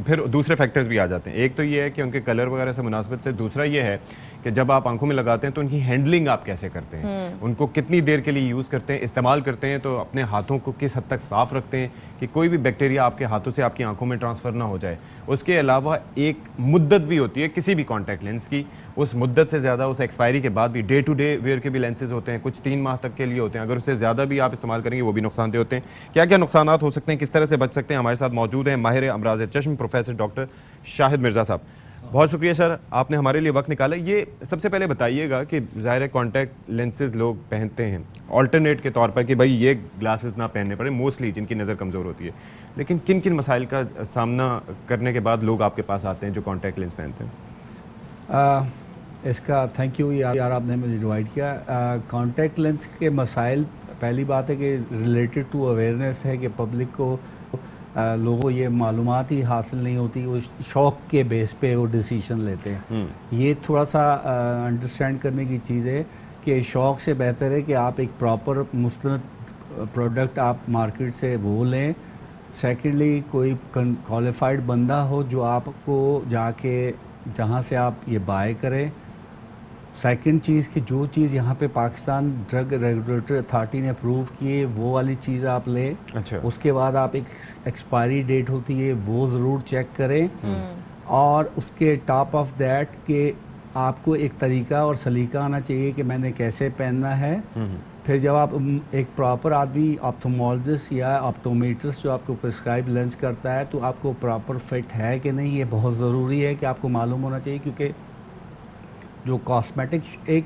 फिर दूसरे फैक्टर्स भी आ जाते हैं। एक तो ये है कि उनके कलर वगैरह से मुनासिबत से, दूसरा ये है कि जब आप आंखों में लगाते हैं तो उनकी हैंडलिंग आप कैसे करते हैं, उनको कितनी देर के लिए यूज़ करते हैं, इस्तेमाल करते हैं, तो अपने हाथों को किस हद तक साफ़ रखते हैं कि कोई भी बैक्टीरिया आपके हाथों से आपकी आंखों में ट्रांसफ़र ना हो जाए। उसके अलावा एक मुद्दत भी होती है किसी भी कॉन्टैक्ट लेंस की, उस मुद्दत से ज़्यादा, उस एक्सपायरी के बाद भी डे टू डे वेयर के भी लेंसेज होते हैं, कुछ 3 माह तक के लिए होते हैं, अगर उससे ज़्यादा भी आप इस्तेमाल करेंगे वो भी नुकसानदेह होते हैं। क्या क्या नुकसानात हो सकते हैं, किस तरह से बच सकते हैं, हमारे साथ मौजूद हैं माहिर अमराज चश्म प्रोफेसर डॉक्टर शाहिद मिर्ज़ा साहब। बहुत शुक्रिया सर, आपने हमारे लिए वक्त निकाला। ये सबसे पहले बताइएगा कि ज़ाहिर है कॉन्टैक्ट लेंसेज लोग पहनते हैं ऑल्टरनेट के तौर पर कि भाई ये ग्लासेस ना पहनने पड़े, मोस्टली जिनकी नज़र कमज़ोर होती है, लेकिन किन किन मसाइल का सामना करने के बाद लोग आपके पास आते हैं जो कॉन्टैक्ट लेंस पहनते हैं? इसका थैंक यू यार, आपने मुझे इनवाइट किया। कॉन्टैक्ट लेंस के मसाइल, पहली बात है कि रिलेटेड टू अवेयरनेस है कि पब्लिक को लोगों को ये मालूमात ही हासिल नहीं होती, वो शौक़ के बेस पे वो डिसीजन लेते हैं। ये थोड़ा सा अंडरस्टैंड करने की चीज़ है कि शौक़ से बेहतर है कि आप एक प्रॉपर मुस्तनद प्रोडक्ट आप मार्केट से वो लें। सेकेंडली कोई क्वालिफाइड बंदा हो जो आपको जाके जहाँ से आप ये बाय करें, सेकंड चीज़ कि जो चीज़ यहाँ पे पाकिस्तान ड्रग रेगुलेटरी अथॉरिटी ने अप्रूव किए वो वाली चीज़ आप लें। अच्छा। उसके बाद आप एक एक्सपायरी डेट होती है वो ज़रूर चेक करें, और उसके टॉप ऑफ दैट कि आपको एक तरीका और सलीका आना चाहिए कि मैंने कैसे पहनना है। फिर जब आप एक प्रॉपर आदमी ऑप्थोमोलॉजिस्ट या ऑप्टोमेट्रिस्ट जो आपको प्रिस्क्राइब लेंस करता है तो आपको प्रॉपर फिट है कि नहीं, ये बहुत ज़रूरी है कि आपको मालूम होना चाहिए, क्योंकि जो कॉस्मेटिक एक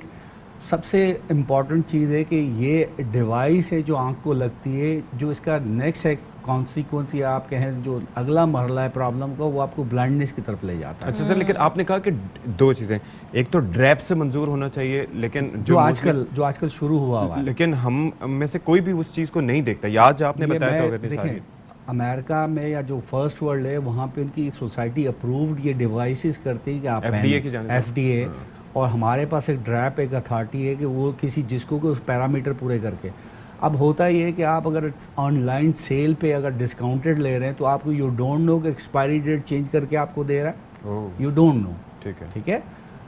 सबसे इम्पॉर्टेंट चीज़ है कि ये डिवाइस है जो आंख को लगती है, जो इसका नेक्स्ट कॉन्सिक्वेंस या आप कहें जो अगला मरला है प्रॉब्लम का, वो आपको ब्लाइंडनेस की तरफ ले जाता है। अच्छा सर, लेकिन आपने कहा कि दो चीज़ें, एक तो ड्रैप से मंजूर होना चाहिए, लेकिन जो आजकल शुरू हुआ है, लेकिन हम में से कोई भी उस चीज़ को नहीं देखता। या आज आपने बताया तो अगर सारी अमेरिका में या जो फर्स्ट वर्ल्ड है वहाँ पे उनकी सोसाइटी अप्रूव्ड ये डिवाइसेस करती है कि आप FDA की जाने FDA, और हमारे पास एक ड्रैप एक अथॉरिटी है कि वो किसी जिसको को पैरामीटर पूरे करके। अब होता ये है कि आप अगर ऑनलाइन सेल पे अगर डिस्काउंटेड ले रहे हैं तो आपको यू डोंट नो कि एक्सपायरी डेट चेंज करके आपको दे रहा है, यू डोंट नो। ठीक है,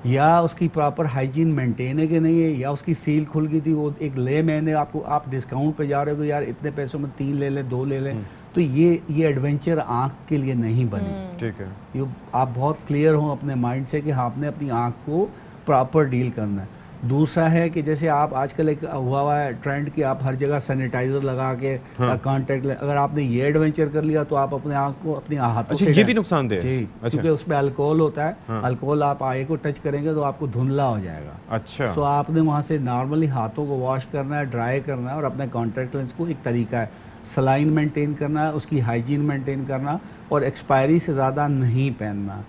या उसकी प्रॉपर हाइजीन मेंटेन है कि नहीं है, या उसकी सील खुल गई थी, वो एक ले मैंने आपको आप डिस्काउंट पे जा रहे हो यार इतने पैसों में 3 ले लें 2 ले लें, तो ये एडवेंचर आँख के लिए नहीं बनी। ठीक है, ये आप बहुत क्लियर हो अपने माइंड से कि आपने अपनी आँख को प्रॉपर डील करना है। दूसरा है कि जैसे आप आजकल एक हुआ है ट्रेंड कि आप हर जगह सैनिटाइजर लगा के कांटेक्ट अगर आपने ये एडवेंचर कर लिया तो आप अपने आँख को अपने हाथों से ये भी नुकसानदेह है। जी, क्योंकि उसमें अल्कोहल होता है, अल्कोहल आप आए को टच करेंगे तो आपको धुंधला हो जाएगा। अच्छा, सो आपने वहाँ से नॉर्मली हाथों को वॉश करना है, ड्राई करना है, और अपने कॉन्टैक्ट लेंस को एक तरीका है सलाइन मेंटेन करना है, उसकी हाइजीन मेंटेन करना, और एक्सपायरी से ज़्यादा नहीं पहनना।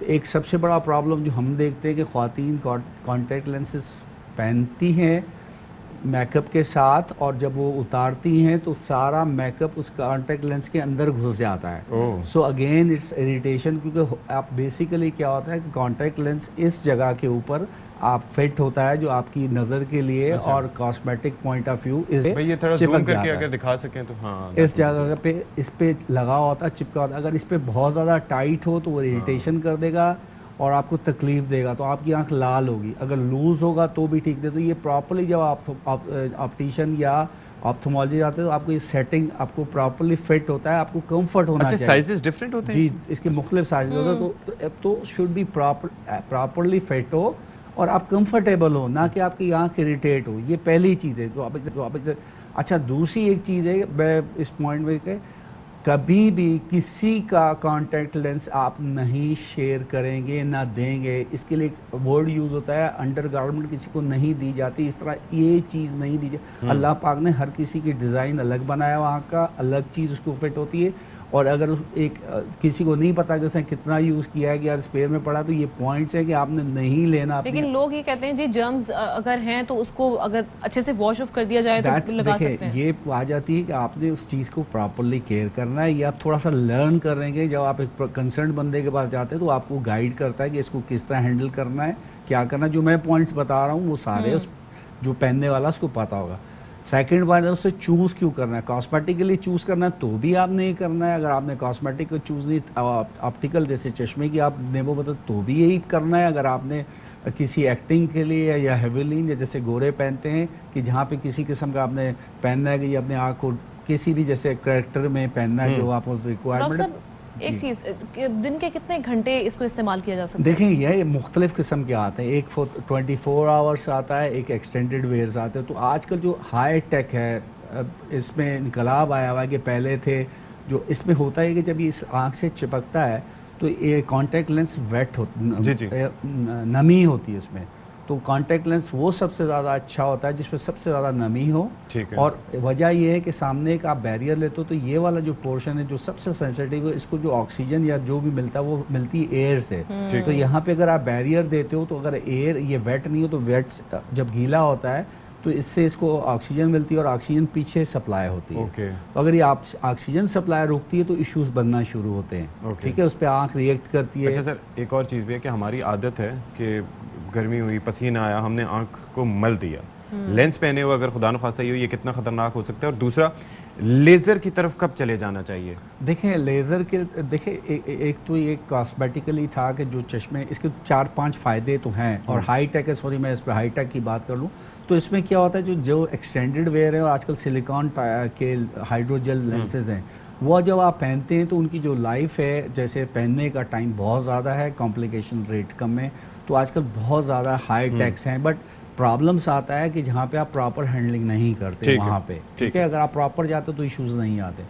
एक सबसे बड़ा प्रॉब्लम जो हम देखते हैं कि ख़वातीन कॉन्टैक्ट लेंसेज पहनती हैं मेकअप के साथ, और जब वो उतारती हैं तो सारा मेकअप उस कॉन्टैक्ट लेंस के अंदर घुस जाता है। सो अगेन इट्स इरिटेशन, क्योंकि आप बेसिकली क्या होता है कि कॉन्टैक्ट लेंस इस जगह के ऊपर आप फिट होता है जो आपकी नज़र के लिए और कॉस्मेटिक पॉइंट ऑफ व्यू इस ये थोड़ा ज़ूम करके अगर दिखा सकें तो हाँ, इस जगह पे इस पे लगा होता है, चिपका होता है। अगर इस पे बहुत ज़्यादा टाइट हो तो वो इरिटेशन कर देगा और आपको तकलीफ देगा, तो आपकी आंख लाल होगी। अगर लूज़ होगा तो भी ठीक है। तो ये प्रॉपरली जब आप ऑप्टिशियन या ऑप्थोमोलॉजी जाते हैं तो आपको ये सेटिंग आपको प्रॉपरली फिट होता है, आपको कंफर्ट होना चाहिए। साइजेस डिफरेंट होते हैं जी, इसके मुख्तलिफ साइज होते हैं, तो शुड बी प्रॉपरली फिट हो और आप कंफर्टेबल हो, ना कि आपकी आंख इरिटेट हो। ये पहली चीज़ है जो आप अच्छा, दूसरी एक चीज़ है मैं इस पॉइंट में कि कभी भी किसी का कॉन्टैक्ट लेंस आप नहीं शेयर करेंगे ना देंगे। इसके लिए वर्ड यूज़ होता है अंडरगारमेंट किसी को नहीं दी जाती, इस तरह ये चीज़ नहीं दी जाती। अल्लाह पाक ने हर किसी की डिज़ाइन अलग बनाया, वहाँ का अलग चीज़ उसको फिट होती है। और अगर एक किसी को नहीं पता कि उसने कितना यूज़ किया है कि यार स्पेयर में पड़ा, तो ये पॉइंट्स है कि आपने नहीं लेना। लेकिन लोग ये कहते हैं जी जर्म्स अगर हैं तो उसको अगर अच्छे से वॉश ऑफ कर दिया जाए तो लगा सकते हैं। ये आ जाती है कि आपने उस चीज़ को प्रॉपरली केयर करना है, या आप थोड़ा सा लर्न कर रहे हैं। जब आप एक कंसर्न बंदे के पास जाते हैं तो आपको गाइड करता है कि इसको किस तरह हैंडल करना है, क्या करना है। जो मैं पॉइंट्स बता रहा हूँ वो सारे उस जो पहनने वाला उसको पता होगा। सेकंड पॉइंट है उससे चूज़ क्यों करना है। कॉस्मेटिकली चूज़ करना है तो भी आप नहीं करना है। अगर आपने कॉस्मेटिक को चूज़ नहीं, ऑप्टिकल जैसे चश्मे की आपने वो बता तो भी यही करना है। अगर आपने किसी एक्टिंग के लिए या हेविलिन या जैसे गोरे पहनते हैं कि जहाँ पे किसी किस्म का आपने पहनना है कि अपने आँख को किसी भी जैसे करेक्टर में पहनना है जो आपको रिक्वायरमेंट। एक चीज़, दिन के कितने घंटे इसको इस्तेमाल किया जा सकता है? देखें ये मुख्तलिफ किस्म के आते हैं। एक 24 आवर्स आता है, एक एक्सटेंडेड वेयर्स आते हैं। तो आजकल जो हाई टेक है इसमें इनकलाब आया हुआ है कि पहले थे जो इसमें होता है कि जब ये इस आँख से चिपकता है तो ये कॉन्टैक्ट लेंस वेट नमी होती है इसमें। तो कॉन्टैक्ट लेंस वो सबसे ज़्यादा अच्छा होता है जिसमें सबसे ज़्यादा नमी हो। और वजह ये है कि सामने एक आप बैरियर लेते हो तो ये वाला जो पोर्शन है जो सबसे सेंसिटिव है, इसको जो ऑक्सीजन या जो भी मिलता है वो मिलती है एयर से। तो यहाँ पे अगर आप बैरियर देते हो तो अगर एयर ये वेट नहीं हो तो वेट जब गीला होता है तो इससे इसको ऑक्सीजन मिलती है और ऑक्सीजन पीछे सप्लाई होती है। तो अगर ये ऑक्सीजन सप्लाई रुकती है तो इश्यूज बनना शुरू होते हैं। ठीक है, उस पर आँख रिएक्ट करती है। अच्छा सर, एक और चीज़ भी है कि हमारी आदत है कि गर्मी हुई, पसीना आया, हमने आँख को मल दिया। लेंस पहने हुए अगर खुदा न खास्ता ये कितना ख़तरनाक हो सकता है। और दूसरा लेजर की तरफ कब चले जाना चाहिए? देखें लेज़र के एक तो ये कॉस्मेटिकली था कि जो चश्मे इसके 4-5 फ़ायदे तो हैं और हाई टेक है, सॉरी मैं इस पर हाई टेक की बात कर लूँ तो इसमें क्या होता है जो एक्सटेंडेड वेयर है और आजकल सिलिकॉन के हाइड्रोजेल लेंसेज हैं वो जब आप पहनते हैं तो उनकी जो लाइफ है जैसे पहनने का टाइम बहुत ज़्यादा है, कॉम्प्लिकेशन रेट कम है, तो आजकल बहुत ज़्यादा हाई टेक्स हैं बट प्रॉब्लम्स आता है कि जहाँ पे आप प्रॉपर हैंडलिंग नहीं करते वहाँ पे, ठीक है, अगर आप प्रॉपर जाते हो तो इश्यूज़ नहीं आते।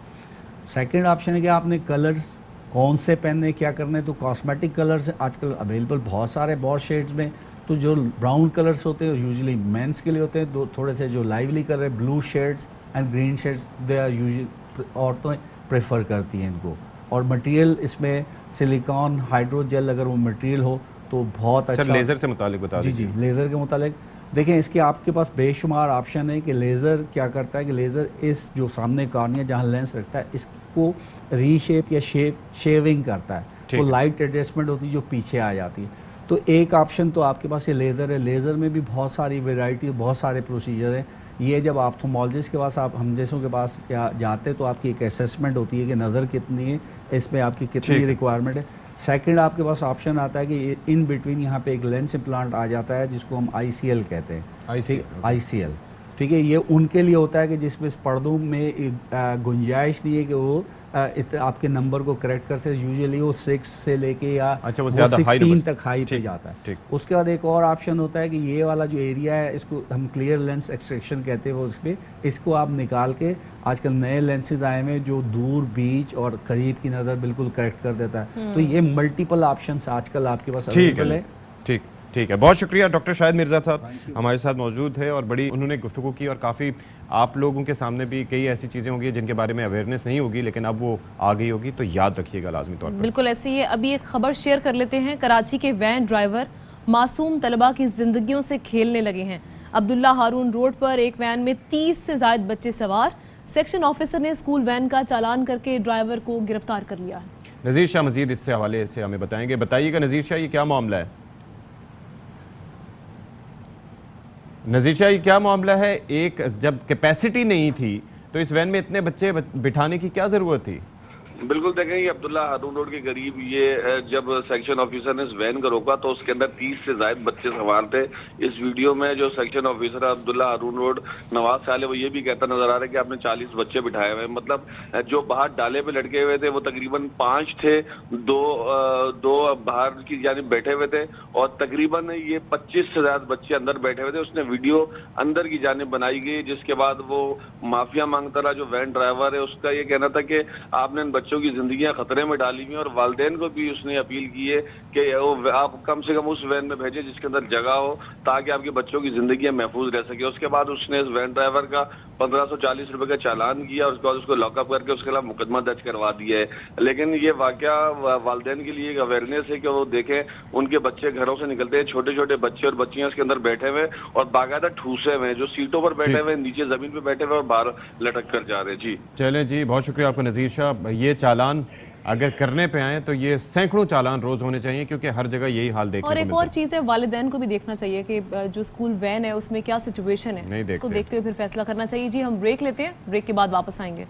सेकंड ऑप्शन है कि आपने कलर्स कौन से पहनने क्या करने, तो कॉस्मेटिक कलर्स आजकल अवेलेबल बहुत सारे बहुत शेड्स में, तो जो ब्राउन कलर्स होते हैं यूजुअली मेंस के लिए होते हैं, थोड़े से जो लाइवली कलर है blue shades and green shades they are usually औरतें प्रेफर करती हैं इनको, और मटेरियल इसमें सिलिकॉन हाइड्रोजेल अगर वो मटेरियल हो तो बहुत अच्छा। लेज़र से मुतालिक बता दीजिए। जी लेज़र के मुतालिक देखें इसके आपके पास बेशुमार ऑप्शन है कि लेज़र क्या करता है कि लेज़र इस जो सामने कॉर्निया जहाँ लेंस रखता है इसको रीशेप या शेविंग करता है, तो लाइट एडजस्टमेंट होती है जो पीछे आ जाती है। तो एक ऑप्शन तो आपके पास ये लेज़र है, लेज़र में भी बहुत सारी वेराइटी बहुत सारे प्रोसीजर हैं। ये जब ऑप्थेल्मोलॉजिस्ट के पास आप हम जैसों के पास जाते तो आपकी एक असेसमेंट होती है कि नज़र कितनी है, इसमें आपकी कितनी रिक्वायरमेंट है। सेकंड आपके पास ऑप्शन आता है कि इन बिटवीन यहाँ पे एक लेंस इम्प्लांट आ जाता है जिसको हम ICL कहते हैं, ICL, ठीक है। ये उनके लिए होता है कि जिसमें पर्दों में गुंजाइश नहीं है कि वो आपके नंबर को करेक्ट कर से, यूजुअली वो 6 से लेके या अच्छा, वो 16 तक हाई पे जाता है। ठीक। उसके बाद एक और ऑप्शन होता है कि ये वाला जो एरिया है इसको हम क्लियर लेंस एक्सट्रैक्शन कहते हैं, वो उसपे इसको आप निकाल के आजकल नए लेंसेज आए हुए जो दूर बीच और करीब की नज़र बिल्कुल करेक्ट कर देता है। तो ये मल्टीपल ऑप्शंस आजकल आपके पास अवेलेबल है। ठीक है, बहुत शुक्रिया डॉक्टर शाहिद मिर्ज़ा साहब हमारे साथ मौजूद है और बड़ी उन्होंने गुफ्तगू की और काफ़ी आप लोगों के सामने भी कई ऐसी चीज़ें होंगी जिनके बारे में अवेयरनेस नहीं होगी लेकिन अब वो आ गई होगी, तो याद रखिएगा लाजमी तौर पर। बिल्कुल ऐसे ही अभी एक खबर शेयर कर लेते हैं। कराची के वैन ड्राइवर मासूम तलबा की जिंदगियों से खेलने लगे हैं। अब्दुल्ला हारून रोड पर एक वैन में 30 से ज्यादा बच्चे सवार, सेक्शन ऑफिसर ने स्कूल वैन का चालान करके ड्राइवर को गिरफ्तार कर लिया है। नज़ीर शाह मजीद इससे हवाले से हमें बताएंगे। बताइएगा नज़ीर शाह, ये क्या मामला है? नज़ीर शाह, ये क्या मामला है? एक जब कैपेसिटी नहीं थी तो इस वैन में इतने बच्चे बिठाने की क्या ज़रूरत थी? बिल्कुल देखें, ये अब्दुल्ला हारून रोड के करीब ये जब सेक्शन ऑफिसर ने इस वैन को रोका तो उसके अंदर 30 से ज्यादा बच्चे सवार थे। इस वीडियो में जो सेक्शन ऑफिसर अब्दुल्ला हारून रोड नवाज साले वो ये भी कहता नजर आ रहा है कि आपने 40 बच्चे बिठाए हुए, मतलब जो बाहर डाले पे लटके हुए थे वो तकरीबन 5 थे, दो बाहर की जानिब बैठे हुए थे और तकरीबन ये 25 से ज्यादा बच्चे अंदर बैठे हुए थे। उसने वीडियो अंदर की जानिब बनाई गई, जिसके बाद वो माफिया मांगता रहा जो वैन ड्राइवर है, उसका ये कहना था कि आपने इन बच्चों की जिंदगियां खतरे में डाली हुई, और वालिदैन को भी उसने अपील की है कि आप कम से कम उस वैन में भेजें जिसके अंदर जगह हो ताकि आपके बच्चों की जिंदगियां महफूज रह सके। उसके बाद उसने इस वैन ड्राइवर का 1540 रुपए का चालान किया और उसके बाद उसको लॉकअप करके उसके खिलाफ मुकदमा दर्ज करवा दिया है। लेकिन ये वाकया वालिदैन के लिए एक अवेयरनेस है कि वो देखें उनके बच्चे घरों से निकलते हैं, छोटे छोटे बच्चे और बच्चियां इसके अंदर बैठे हुए और बाकायदा ठूसे हुए जो सीटों पर बैठे हुए, नीचे जमीन पे बैठे हुए और बाहर लटक कर जा रहे हैं। जी चलें जी, बहुत शुक्रिया आपका नज़ीर शाह। ये चालान अगर करने पे आए तो ये सैकड़ों चालान रोज होने चाहिए क्योंकि हर जगह यही हाल देखने को मिलता है। और एक और चीज़ है, वालिदैन को भी देखना चाहिए कि जो स्कूल वैन है उसमें क्या सिचुएशन है, इसको देखते हुए फिर फैसला करना चाहिए। जी हम ब्रेक लेते हैं, ब्रेक के बाद वापस आएंगे।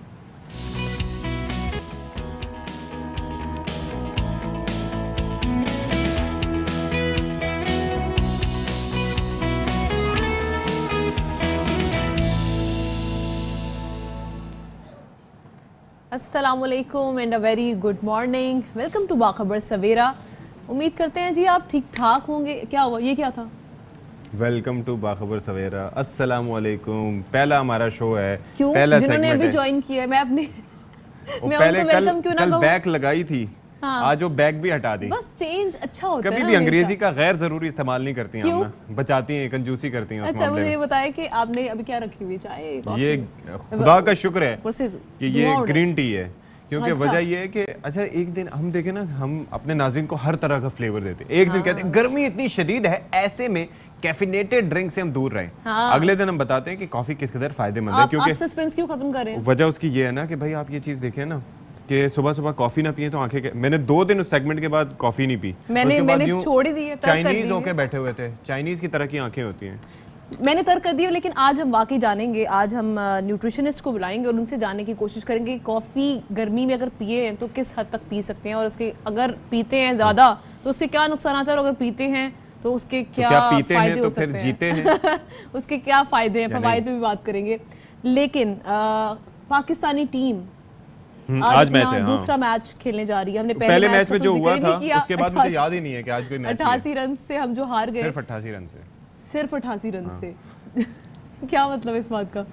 अस्सलामुअलैकुम and a very good morning, welcome to Bakhabar Savera. उम्मीद करते हैं जी आप ठीक ठाक होंगे। क्या हुआ, ये क्या था? वेलकम टू बाखबर सवेरा, अस्सलामुअलैकुम। पहला हमारा शो है, क्यों? पहला जिन्होंने अभी ज्वाइन किया है, मैं अपने पहले कल बैक लगाई थी, हाँ। आज वो बैग भी हटा दी। बस चेंज अच्छा होता है। कभी भी अंग्रेजी का गैर जरूरी इस्तेमाल नहीं करती हैं, हम ना बचाती हैं, कंजूसी करती हैं। अच्छा मुझे ये बताया कि आपने अभी क्या रखी हुई चाय? ये खुदा का शुक्र है कि ये ग्रीन टी है, क्योंकि वजह ये है कि अच्छा एक दिन हम देखें ना, हम अपने नाज़रीन को हर तरह का फ्लेवर देते हैं। एक दिन कहते हैं गर्मी इतनी शदीद है, ऐसे में कैफिनेटेड ड्रिंक से हम दूर रहें। हाँ। अगले दिन हम बताते हैं कि कॉफी किस कदर फायदेमंद है। क्योंकि सस्पेंस क्यों खत्म कर रहे हैं? वजह उसकी ये है ना कि भाई आप ये चीज देखें ना कि सुबह सुबह कॉफी ना पिए तो आंखें के, मैंने 2 दिन उस सेगमेंट के बाद कॉफी नहीं पी, मैंने छोड़ ही दी है। चाइनीज होके बैठे हुए थे, चाइनीज की तरह की आंखें होती हैं। मैंने तर्क कर दिया, लेकिन आज हम वाकई जानेंगे, आज हम न्यूट्रिशनिस्ट को बुलाएंगे और उनसे जानने की कोशिश करेंगे कॉफ़ी गर्मी में अगर पिए हैं तो किस हद तक पी सकते हैं, और उसके अगर पीते हैं ज़्यादा तो उसके क्या नुकसान आते हैं, और अगर पीते हैं तो उसके क्या पीते फायदे हैं हो तो फिर सकते जीते हैं उसके क्या फायदे हैं, फवायद पे भी बात करेंगे। लेकिन पाकिस्तानी टीम आज मैच है, दूसरा मैच खेलने जा रही है। हमने पहले मैच में तो जो हुआ जिक्र था नहीं किया, उसके बाद मुझे याद ही नहीं है कि आज कोई मैच 88 रन से हम जो हार गए, सिर्फ 88 रन से, सिर्फ 88 रन से क्या मतलब इस बात का?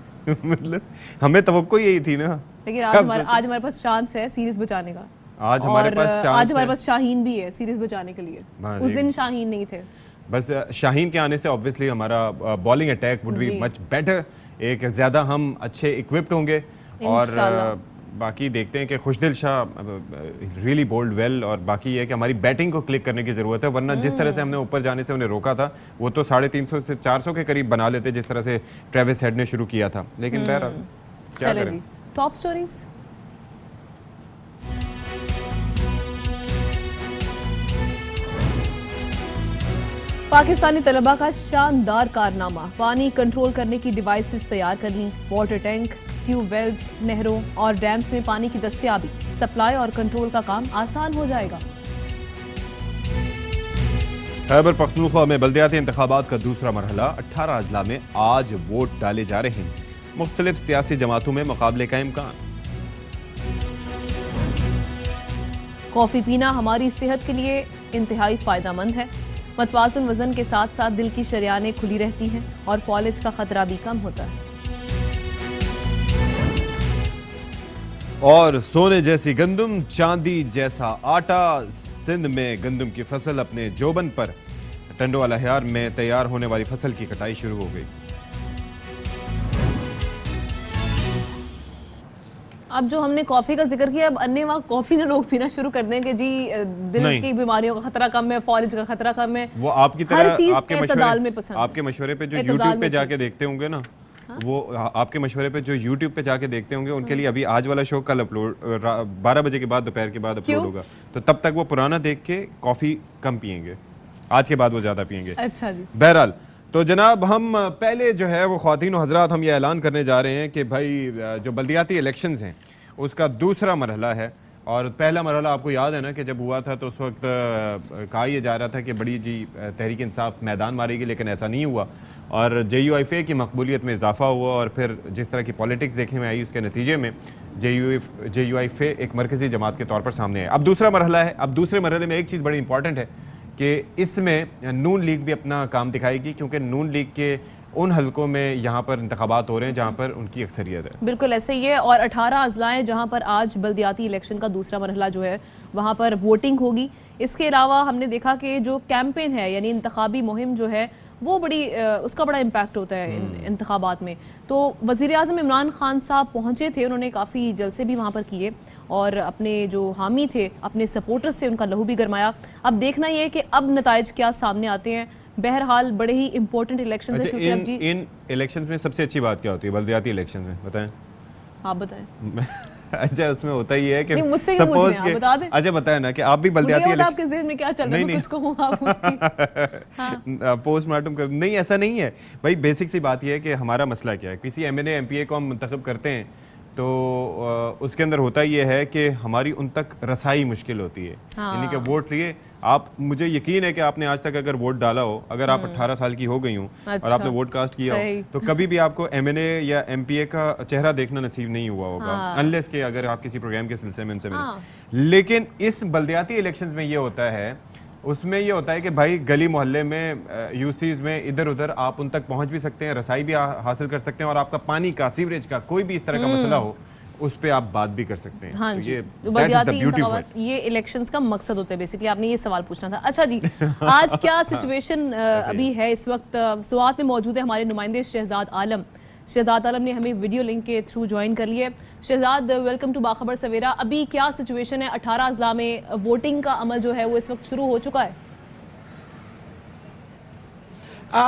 मतलब हमें तवक्को यही थी ना। लेकिन आज हमारे पास चांस है सीरीज बचाने का। आज हमारे पास चांस आज हमारे पास शाहीन भी है सीरीज बचाने के लिए। उस दिन शाहीन नहीं थे। बस शाहीन के आने से ऑब्वियसली हमारा bowling attack would be much better, एक ज्यादा हम अच्छे इक्विप्ड होंगे, और बाकी देखते हैं कि खुशदिल शाह रियली बोल्ड वेल, और बाकी ये है कि हमारी बैटिंग को क्लिक करने की ज़रूरत है, वरना जिस तरह से हमने ऊपर जाने से उन्हें रोका था वो तो 350 से 400 के करीब बना लेते जिस तरह से ट्रेविस हेड ने शुरू किया था। लेकिन बहरहाल क्या करें। टॉप स्टोरीज पाकिस्तानी तलबा का शानदार कारनामा, पानी कंट्रोल करने की डिवाइसेस तैयार करनी, वाटर टैंक, ट्यूबवेल्स, नहरों और डैम्स में पानी की दस्तयाबी, सप्लाई और कंट्रोल का काम आसान हो जाएगा। खैबर पख्तूनख्वा में बल्दियाती इंतखाबात का दूसरा मरहला, 18 अजला में आज वोट डाले जा रहे हैं, मुख्तलिफ सियासी जमातों में मुकाबले का इम्कान। कॉफी पीना हमारी सेहत के लिए इंतहाई फायदेमंद है, मतवाज़न वजन के साथ साथ दिल की शरियानें खुली रहती हैं और फॉलेज का खतरा भी कम होता है। और सोने जैसी गंदम, चांदी जैसा आटा, सिंध में गंदम की फसल अपने जोबन पर, टंडो लहयार में तैयार होने वाली फसल की कटाई शुरू हो गई। अब जो हमने कॉफी का जिक्र किया, अब अन्य वहाँ कॉफी ना लोग पीना शुरू कर दें कि जी दिल की बीमारियों का खतरा कम है, फॉलेज का खतरा कम है। वो आपकी तरह आपके मशवरे पे जो यूट्यूब पे जाके देखते होंगे ना, वो आपके मशवरे पे जो YouTube पे जाके देखते होंगे, उनके लिए अभी आज वाला शो कल अपलोड 12 बजे के बाद, दोपहर के बाद अपलोड होगा, तो तब तक वो पुराना देख के कॉफी कम पियेंगे, आज के बाद वो ज्यादा पियेंगे। अच्छा जी। बहरहाल तो जनाब, हम पहले जो है वो ख्वातीन और हजरात हम ये ऐलान करने जा रहे हैं कि भाई जो बल्दियाती इलेक्शंस हैं उसका दूसरा मरहला है, और पहला मरहला आपको याद है ना कि जब हुआ था तो उस वक्त कहा यह जा रहा था कि बड़ी जी तहरीक इंसाफ मैदान मारेगी, लेकिन ऐसा नहीं हुआ, और JUIFA की मकबूलियत में इजाफा हुआ, और फिर जिस तरह की पॉलिटिक्स देखने में आई उसके नतीजे में JUIFA एक मरकज़ी जमात के तौर पर सामने है। अब दूसरा मरहला है। अब दूसरे मरहले में एक चीज़ बड़ी इंपॉर्टेंट है कि इसमें नून लीग भी अपना काम दिखाएगी, क्योंकि नून लीग के उन हलकों में यहाँ पर इंतखाबात हो रहे हैं जहाँ पर उनकी अक्सरियत है। बिल्कुल ऐसे ही है, और 18 अजलाएं जहाँ पर आज बल्दियाती इलेक्शन का दूसरा मरहला जो है वहाँ पर वोटिंग होगी। इसके अलावा हमने देखा कि जो कैंपेन है यानी इंतखाबी मुहिम जो है वो उसका बड़ा इम्पैक्ट होता है इंतखाबात में। तो वज़ीर आज़म इमरान खान साहब पहुँचे थे, उन्होंने काफ़ी जलसे भी वहाँ पर किए और अपने जो हामी थे अपने सपोर्टर्स से उनका लहू भी गरमाया। अब देखना ये है कि अब नताइज क्या सामने आते हैं। बहरहाल बड़े ही इंपॉर्टेंट इलेक्शन है। क्योंकि इन इलेक्शंस में सबसे अच्छी बात क्या होती है बल्दियाती इलेक्शन में, बताएं? आप बताएं। अच्छा, उसमें होता ही है कि सपोज के अच्छा बताएं ना कि आप भी बल्दियाती इलेक्शन, आपके ज़हन में क्या चल रहा है, कुछ कहूं आप पोस्टमार्टम कर, नहीं ऐसा नहीं है भाई। बेसिक सी बात यह है कि हमारा मसला क्या है। किसी MNA MPA को हम मुंतखब करते हैं तो उसके अंदर होता ये है कि हमारी उन तक रसाई मुश्किल होती है। यानी कि वोट लिए आप, मुझे यकीन है कि आपने आज तक अगर वोट डाला हो, अगर आप 18 साल की हो गई हो और आपने वोट कास्ट किया हो, तो कभी भी आपको MNA या MPA का चेहरा देखना नसीब नहीं हुआ होगा, अनलेस के अगर आप किसी प्रोग्राम के सिलसिले में उनसे मिले। लेकिन इस बल्दियाती इलेक्शंस में ये होता है, उसमें ये होता है कि भाई गली मोहल्ले में, यूसीज में, इधर उधर आप उन तक पहुंच भी सकते हैं, रसाई भी हासिल कर सकते हैं, और आपका पानी का, सीवरेज का, कोई भी इस तरह का मसला हो उस पे आप बात भी कर सकते हैं। हाँ तो जी, ये इलेक्शंस का मकसद होता है बेसिकली। आपने ये सवाल पूछना था। अच्छा जी, आज क्या सिचुएशन अभी है इस वक्त? सुआत में मौजूद है हमारे नुमाइंदे शहजाद आलम। शहजाद आलम ने हमें वीडियो लिंक के थ्रू ज्वाइन कर लिए। शहजाद, वेलकम टू बाखबर सवेरा। अभी क्या सिचुएशन है? 18 अजला में वोटिंग का अमल जो है वो इस वक्त शुरू हो चुका है?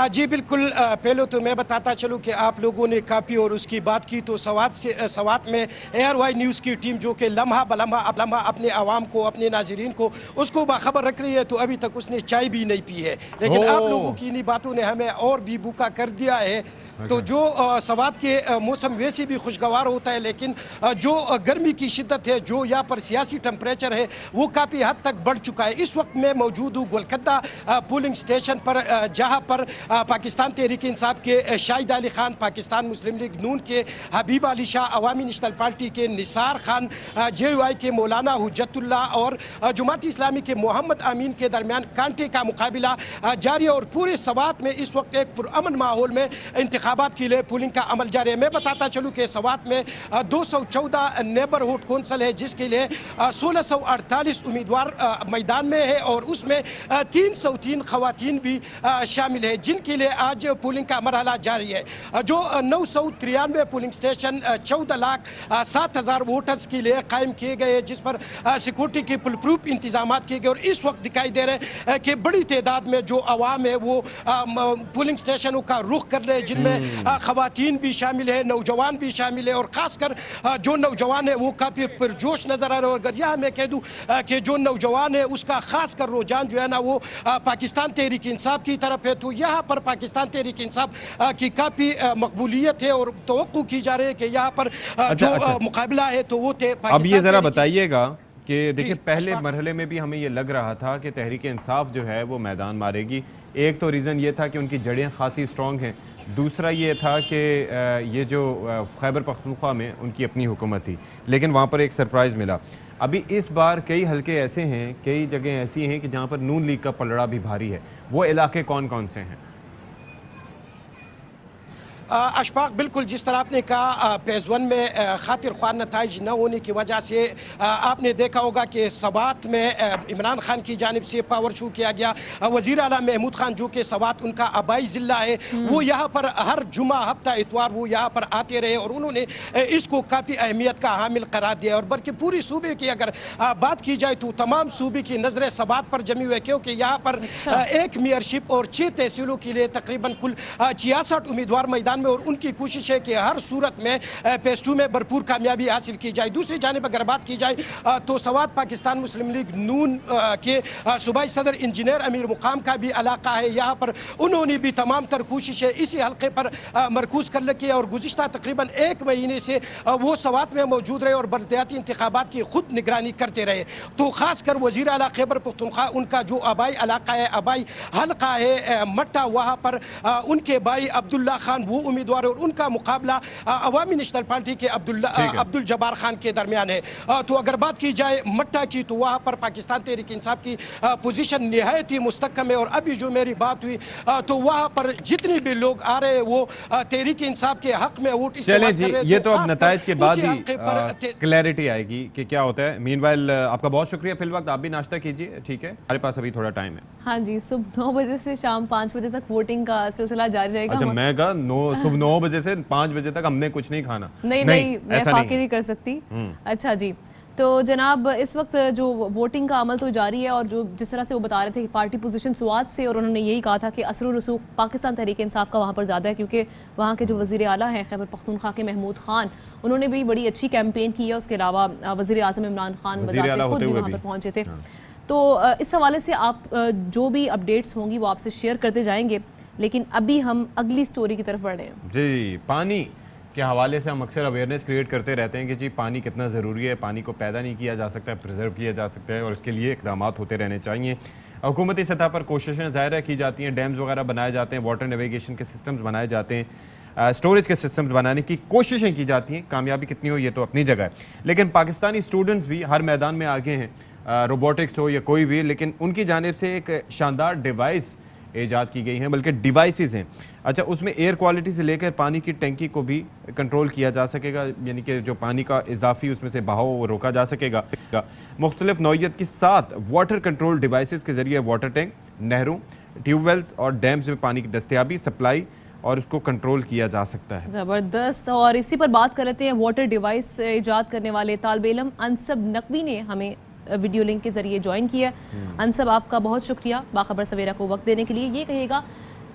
जी बिल्कुल। पहले तो मैं बताता चलूं कि आप लोगों ने काफ़ी और उसकी बात की तो सवात में ARY न्यूज़ की टीम जो कि लम्हा बलम्हा अपने आवाम को, अपने नाजरीन को उसको बाखबर रख रही है, तो अभी तक उसने चाय भी नहीं पी है। लेकिन आप लोगों की इन्हीं बातों ने हमें और भी भूखा कर दिया है। तो जो सवात के मौसम वैसे भी खुशगवार होता है, लेकिन जो गर्मी की शिद्दत है, जो यहाँ पर सियासी टेम्परेचर है, वो काफ़ी हद तक बढ़ चुका है। इस वक्त मैं मौजूद हूँ गोलकद्दा पोलिंग स्टेशन पर, जहाँ पर पाकिस्तान तहरीक इंसाफ के शाहिद अली खान, पाकिस्तान मुस्लिम लीग नून के हबीब अली शाह, अवामी नेशनल पार्टी के निसार खान, JUI के मौलाना हुज्जतुल्लाह और जमात इस्लामी के मोहम्मद अमीन के दरमियान कांटे का मुकाबला जारी है। और पूरे सवात में इस वक्त एक पुरअमन माहौल में इंतखाबात के लिए पोलिंग का अमल जारी है। मैं बताता चलूँ कि सवात में 214 नेबरहुड कौंसल है, जिसके लिए 1648 उम्मीदवार मैदान में है और उसमें 303 खवातीन भी शामिल है, जिनके लिए आज पोलिंग का मरहला जारी है। जो 993 पोलिंग स्टेशन 14,07,000 वोटर्स के लिए कायम किए गए, जिस पर सिक्योरिटी के फुल प्रूफ इंतजाम किए गए। और इस वक्त दिखाई दे रहे हैं कि बड़ी तादाद में जो आवाम है वो पोलिंग स्टेशनों का रुख कर रहे हैं, जिनमें खवातीन भी शामिल है, नौजवान भी शामिल है। और ख़ासकर जो नौजवान है वो काफ़ी पुरजोश नज़र आ रहे हैं। और अगर यहाँ मैं कह दूँ कि जो नौजवान है उसका खासकर रुझान जो है ना वो पाकिस्तान तहरीक इंसाफ की तरफ है। तो यहाँ पर पाकिस्तान तहरीक इंसाफ की काफ़ी मकबूलियत है और तवक्को की जा रही है कि यहाँ पर जो मुकाबला है तो वो अब ये ज़रा बताइएगा कि देखिए पहले मरहले में भी हमें ये लग रहा था कि तहरीक इंसाफ जो है वो मैदान मारेगी। एक तो रीज़न ये था कि उनकी जड़ें खासी स्ट्रॉन्ग हैं, दूसरा ये था कि ये जो खैबर पख्तूनख्वा में उनकी अपनी हुकूमत थी, लेकिन वहाँ पर एक सरप्राइज़ मिला। अभी इस बार कई हलके ऐसे हैं, कई जगह ऐसी हैं कि जहाँ पर नून लीग का पलड़ा भी भारी है। वो इलाके कौन कौन से हैं? अशफाक, बिल्कुल जिस तरह आपने कहा फेज़ 1 में खातिर ख्वाह नताइज न होने की वजह से आपने देखा होगा कि सवात में इमरान खान की जानिब से पावर शो किया गया। वज़ीर आला महमूद खान जो कि सवात उनका आबाई ज़िला है, वो यहाँ पर हर जुमा हफ्ता इतवार वो यहाँ पर आते रहे और उन्होंने इसको काफ़ी अहमियत का हामिल करार दिया। और बल्कि पूरी सूबे की अगर बात की जाए तो तमाम सूबे की नज़रें सवात पर जमी हुई है, क्योंकि यहाँ पर एक मेयरशिप और 6 तहसीलों के लिए तकरीबन कुल 66 उम्मीदवार मैदान में, और उनकी कोशिश है कि हर सूरत में फेज़ 2 में भरपूर कामयाबी हासिल की जाए। दूसरी जानिब अगर बात की जाए तो सवात पाकिस्तान मुस्लिम लीग नून के सूबाई सदर इंजीनियर अमीर मुकाम का भी इलाका है। यहाँ पर उन्होंने भी तमाम तर कोशिशें इसी हल्के पर मरकूज कर रखी है और गुज़िश्ता तकरीबन 1 महीने से वो सवात में मौजूद रहे और बलदियाती इंतखाबात की खुद निगरानी करते रहे। तो खासकर वज़ीर आला खैबर पख्तूनख्वा उनका जो आबाई इलाका है, आबाई हल्का है मट्टा, वहाँ पर उनके भाई अब्दुल्ला खान वो उम्मीदवार है और उनका मुकाबला अवामी नेशनल पार्टी के अब्दुल जब्बार खान के दरमियान है। तो अगर बात की जाए मट्टा की तो वहाँ पर पाकिस्तान तहरीक इंसाफ की पोजीशन निहायत ही मुस्तकम है। और अभी जो मेरी बात हुई तो वहाँ पर जितने भी लोग आ रहे हैं वो तहरीक इंसाफ के हक में वोट इस्तेमाल कर रहे हैं। ये तो अब नताइज के बाद ही क्लैरिटी आएगी कि क्या होता है। मीनवाइल आपका बहुत शुक्रिया, फिल वक्त आप भी नाश्ता कीजिए, ठीक है? हमारे पास अभी थोड़ा टाइम है। हाँ जी, सुबह 9 बजे से शाम 5 बजे तक वोटिंग का सिलसिला जारी रहेगा। अच्छा, मैं कहा सुबह 9 बजे से 5 बजे तक हमने कुछ नहीं खाना। नहीं, मैं फाके नहीं कर सकती। अच्छा जी, तो जनाब इस वक्त जो वोटिंग का अमल तो जारी है और जो जिस तरह से वो बता रहे थे कि पार्टी पोजीशन स्वात से, और उन्होंने यही कहा था कि असर और रसूख पाकिस्तान तहरीक इंसाफ का वहाँ पर ज़्यादा है, क्योंकि वहाँ के जो वज़ीर आला हैं खैबर पख्तूनख्वा के महमूद खान, उन्होंने भी बड़ी अच्छी कैंपेन की है। उसके अलावा वज़ीर आज़म इमरान खान बजाते खुद भी वहाँ पर पहुँचे थे। तो इस हवाले से आप जो भी अपडेट्स होंगी वो आपसे शेयर करते जाएंगे, लेकिन अभी हम अगली स्टोरी की तरफ बढ़ रहे हैं। जी, पानी के हवाले से हम अक्सर अवेयरनेस क्रिएट करते रहते हैं कि जी पानी कितना ज़रूरी है, पानी को पैदा नहीं किया जा सकता है, प्रिजर्व किया जा सकता है और इसके लिए इक़दाम होते रहने चाहिए। हुकूमती सतह पर कोशिशें ज़ाहिर की जाती हैं, डैम्स वगैरह बनाए जाते हैं, वाटर नेविगेशन के सिस्टम्स बनाए जाते हैं, स्टोरेज के सिस्टम्स बनाने की कोशिशें की जाती हैं। कामयाबी कितनी हो ये तो अपनी जगह है, लेकिन पाकिस्तानी स्टूडेंट्स भी हर मैदान में आगे हैं, रोबोटिक्स हो या कोई भी, लेकिन उनकी जानिब से एक शानदार डिवाइस ईजाद की गई हैं, बल्कि डिवाइसेस हैं। अच्छा, उसमें एयर क्वालिटी से लेकर पानी की टंकी को भी कंट्रोल किया जा सकेगा, यानी कि जो पानी का इजाफी उसमें से बहाव वो रोका जा सकेगा। मुख्तलिफ नौइयत की 7 वाटर कंट्रोल डिवाइसेस के ज़रिए वाटर टैंक, नहरों, ट्यूबवेल्स और डैम्स में पानी की दस्तयाबी, सप्लाई और उसको कंट्रोल किया जा सकता है। ज़बरदस्त। और इसी पर बात कर लेते हैं, वाटर डिवाइस ईजाद करने वाले तालिब इल्म अनसब नकवी ने हमें वीडियो लिंक के जरिए ज्वाइन किया। अनसब, आपका बहुत शुक्रिया बाखबर सवेरा को वक्त देने के लिए। ये कहिएगा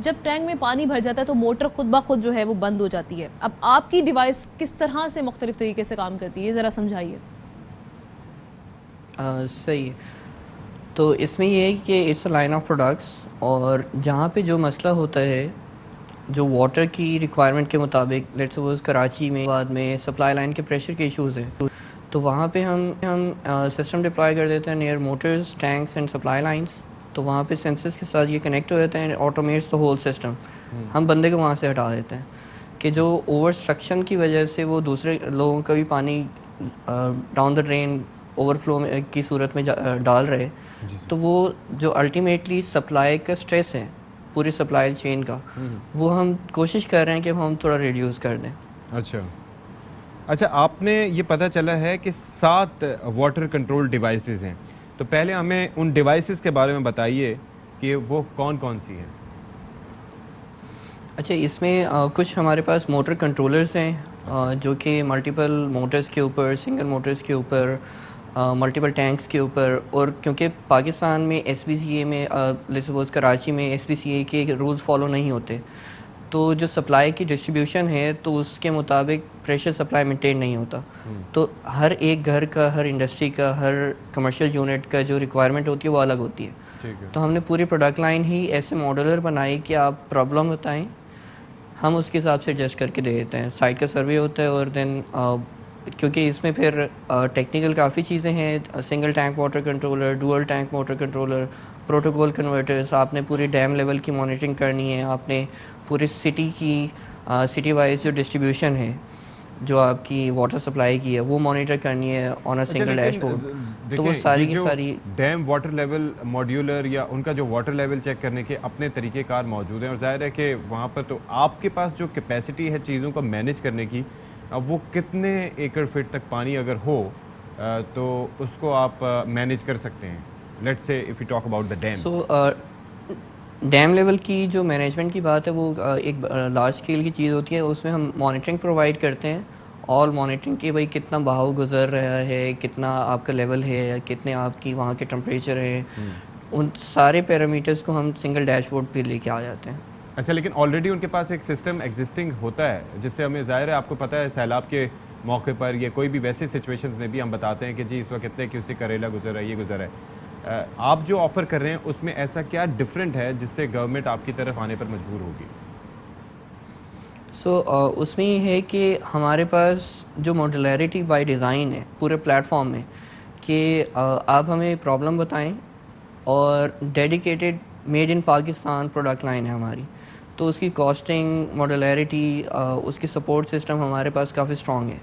जब टैंक में पानी भर जाता है तो मोटर खुद ब खुद जो है वो बंद हो जाती है। अब आपकी डिवाइस किस तरह से मुख्तलिफ तरीके से काम करती है, ज़रा समझाइए। सही है, तो इसमें ये है कि इट्स लाइन ऑफ प्रोडक्ट्स, और जहाँ पे जो मसला होता है जो वाटर की रिक्वायरमेंट के मुताबिक, लेट्स सपोज कराची में बाद में सप्लाई लाइन के प्रेशर के इश्यूज़ हैं, तो वहाँ पे हम सिस्टम डिप्लॉय कर देते हैं near Motors, tanks and supply lines. तो वहाँ पे सेंसर्स के साथ ये कनेक्ट हो जाते हैं, ऑटोमेट्स द होल सिस्टम। हम बंदे को वहाँ से हटा देते हैं कि जो ओवर सक्शन की वजह से वो दूसरे लोगों का भी पानी डाउन द ड्रेन ओवरफ्लो की सूरत में डाल रहे, तो वो जो अल्टीमेटली सप्लाई का स्ट्रेस है पूरी सप्लाई चेन का, वो हम कोशिश कर रहे हैं कि हम थोड़ा रिड्यूस कर दें। अच्छा, आपने ये पता चला है कि 7 वाटर कंट्रोल डिवाइसेस हैं, तो पहले हमें उन डिवाइसेस के बारे में बताइए कि वो कौन कौन सी हैं। अच्छा, इसमें कुछ हमारे पास मोटर कंट्रोलर्स हैं जो कि मल्टीपल मोटर्स के ऊपर, सिंगल मोटर्स के ऊपर, मल्टीपल टैंक्स के ऊपर, और क्योंकि पाकिस्तान में SPCA में लेट्स सपोज कराची में SPCA के रूल्स फॉलो नहीं होते, तो जो सप्लाई की डिस्ट्रीब्यूशन है तो उसके मुताबिक प्रेशर सप्लाई मेंटेन नहीं होता। तो हर एक घर का, हर इंडस्ट्री का, हर कमर्शियल यूनिट का जो रिक्वायरमेंट होती है वो अलग होती है। तो हमने पूरी प्रोडक्ट लाइन ही ऐसे मॉडुलर बनाई कि आप प्रॉब्लम बताएं, हम उसके हिसाब से एडजस्ट करके दे देते हैं। साइट का सर्वे होता है, और देन क्योंकि इसमें फिर टेक्निकल काफ़ी चीज़ें हैं, single tank water controller, dual tank water controller, protocol converters, आपने पूरी डैम लेवल की मॉनिटरिंग करनी है, आपने पूरी सिटी की सिटी वाइज जो डिस्ट्रीब्यूशन है जो आपकी वाटर सप्लाई की है वो मॉनिटर करनी है ऑन अ सिंगल डैशबोर्ड। तो वो सारी की सारी डैम वाटर लेवल मॉड्यूलर या उनका जो वाटर लेवल चेक करने के अपने तरीक़ेकार मौजूद हैं, और जाहिर है कि वहाँ पर तो आपके पास जो कैपेसिटी है चीज़ों को मैनेज करने की, अब वो कितने एकड़ फीट तक पानी अगर हो तो उसको आप मैनेज कर सकते हैं। Let's say if you talk about the dam. So damn level की जो मैनेजमेंट की बात है वो एक लार्ज स्केल की चीज़ होती है, उसमें हम मॉनिटरिंग प्रोवाइड करते हैं, ऑल मॉनिटरिंग कि भाई कितना बहाव गुजर रहा है, कितना आपका लेवल है, या कितने आपकी वहाँ के टेम्परेचर है, उन सारे पैरामीटर्स को हम सिंगल डैशबोर्ड पे लेके आ जाते हैं। अच्छा, लेकिन ऑलरेडी उनके पास एक सिस्टम एग्जिस्टिंग होता है जिससे हमें ज़ाहिर है आपको पता है सैलाब के मौके पर या कोई भी वैसे सिचुएशन में भी हम बताते हैं कि जी इस वक्त कितने कि उससे करेला गुजर है, ये गुजर है। आप जो ऑफ़र कर रहे हैं उसमें ऐसा क्या डिफरेंट है जिससे गवर्नमेंट आपकी तरफ आने पर मजबूर होगी? सो उसमें ये है कि हमारे पास जो मॉड्यूलरिटी बाय डिज़ाइन है पूरे प्लेटफॉर्म में कि आप हमें प्रॉब्लम बताएं, और dedicated made in Pakistan product line है हमारी, तो उसकी कॉस्टिंग, मॉड्यूलरिटी, उसकी सपोर्ट सिस्टम हमारे पास काफ़ी स्ट्रॉन्ग है।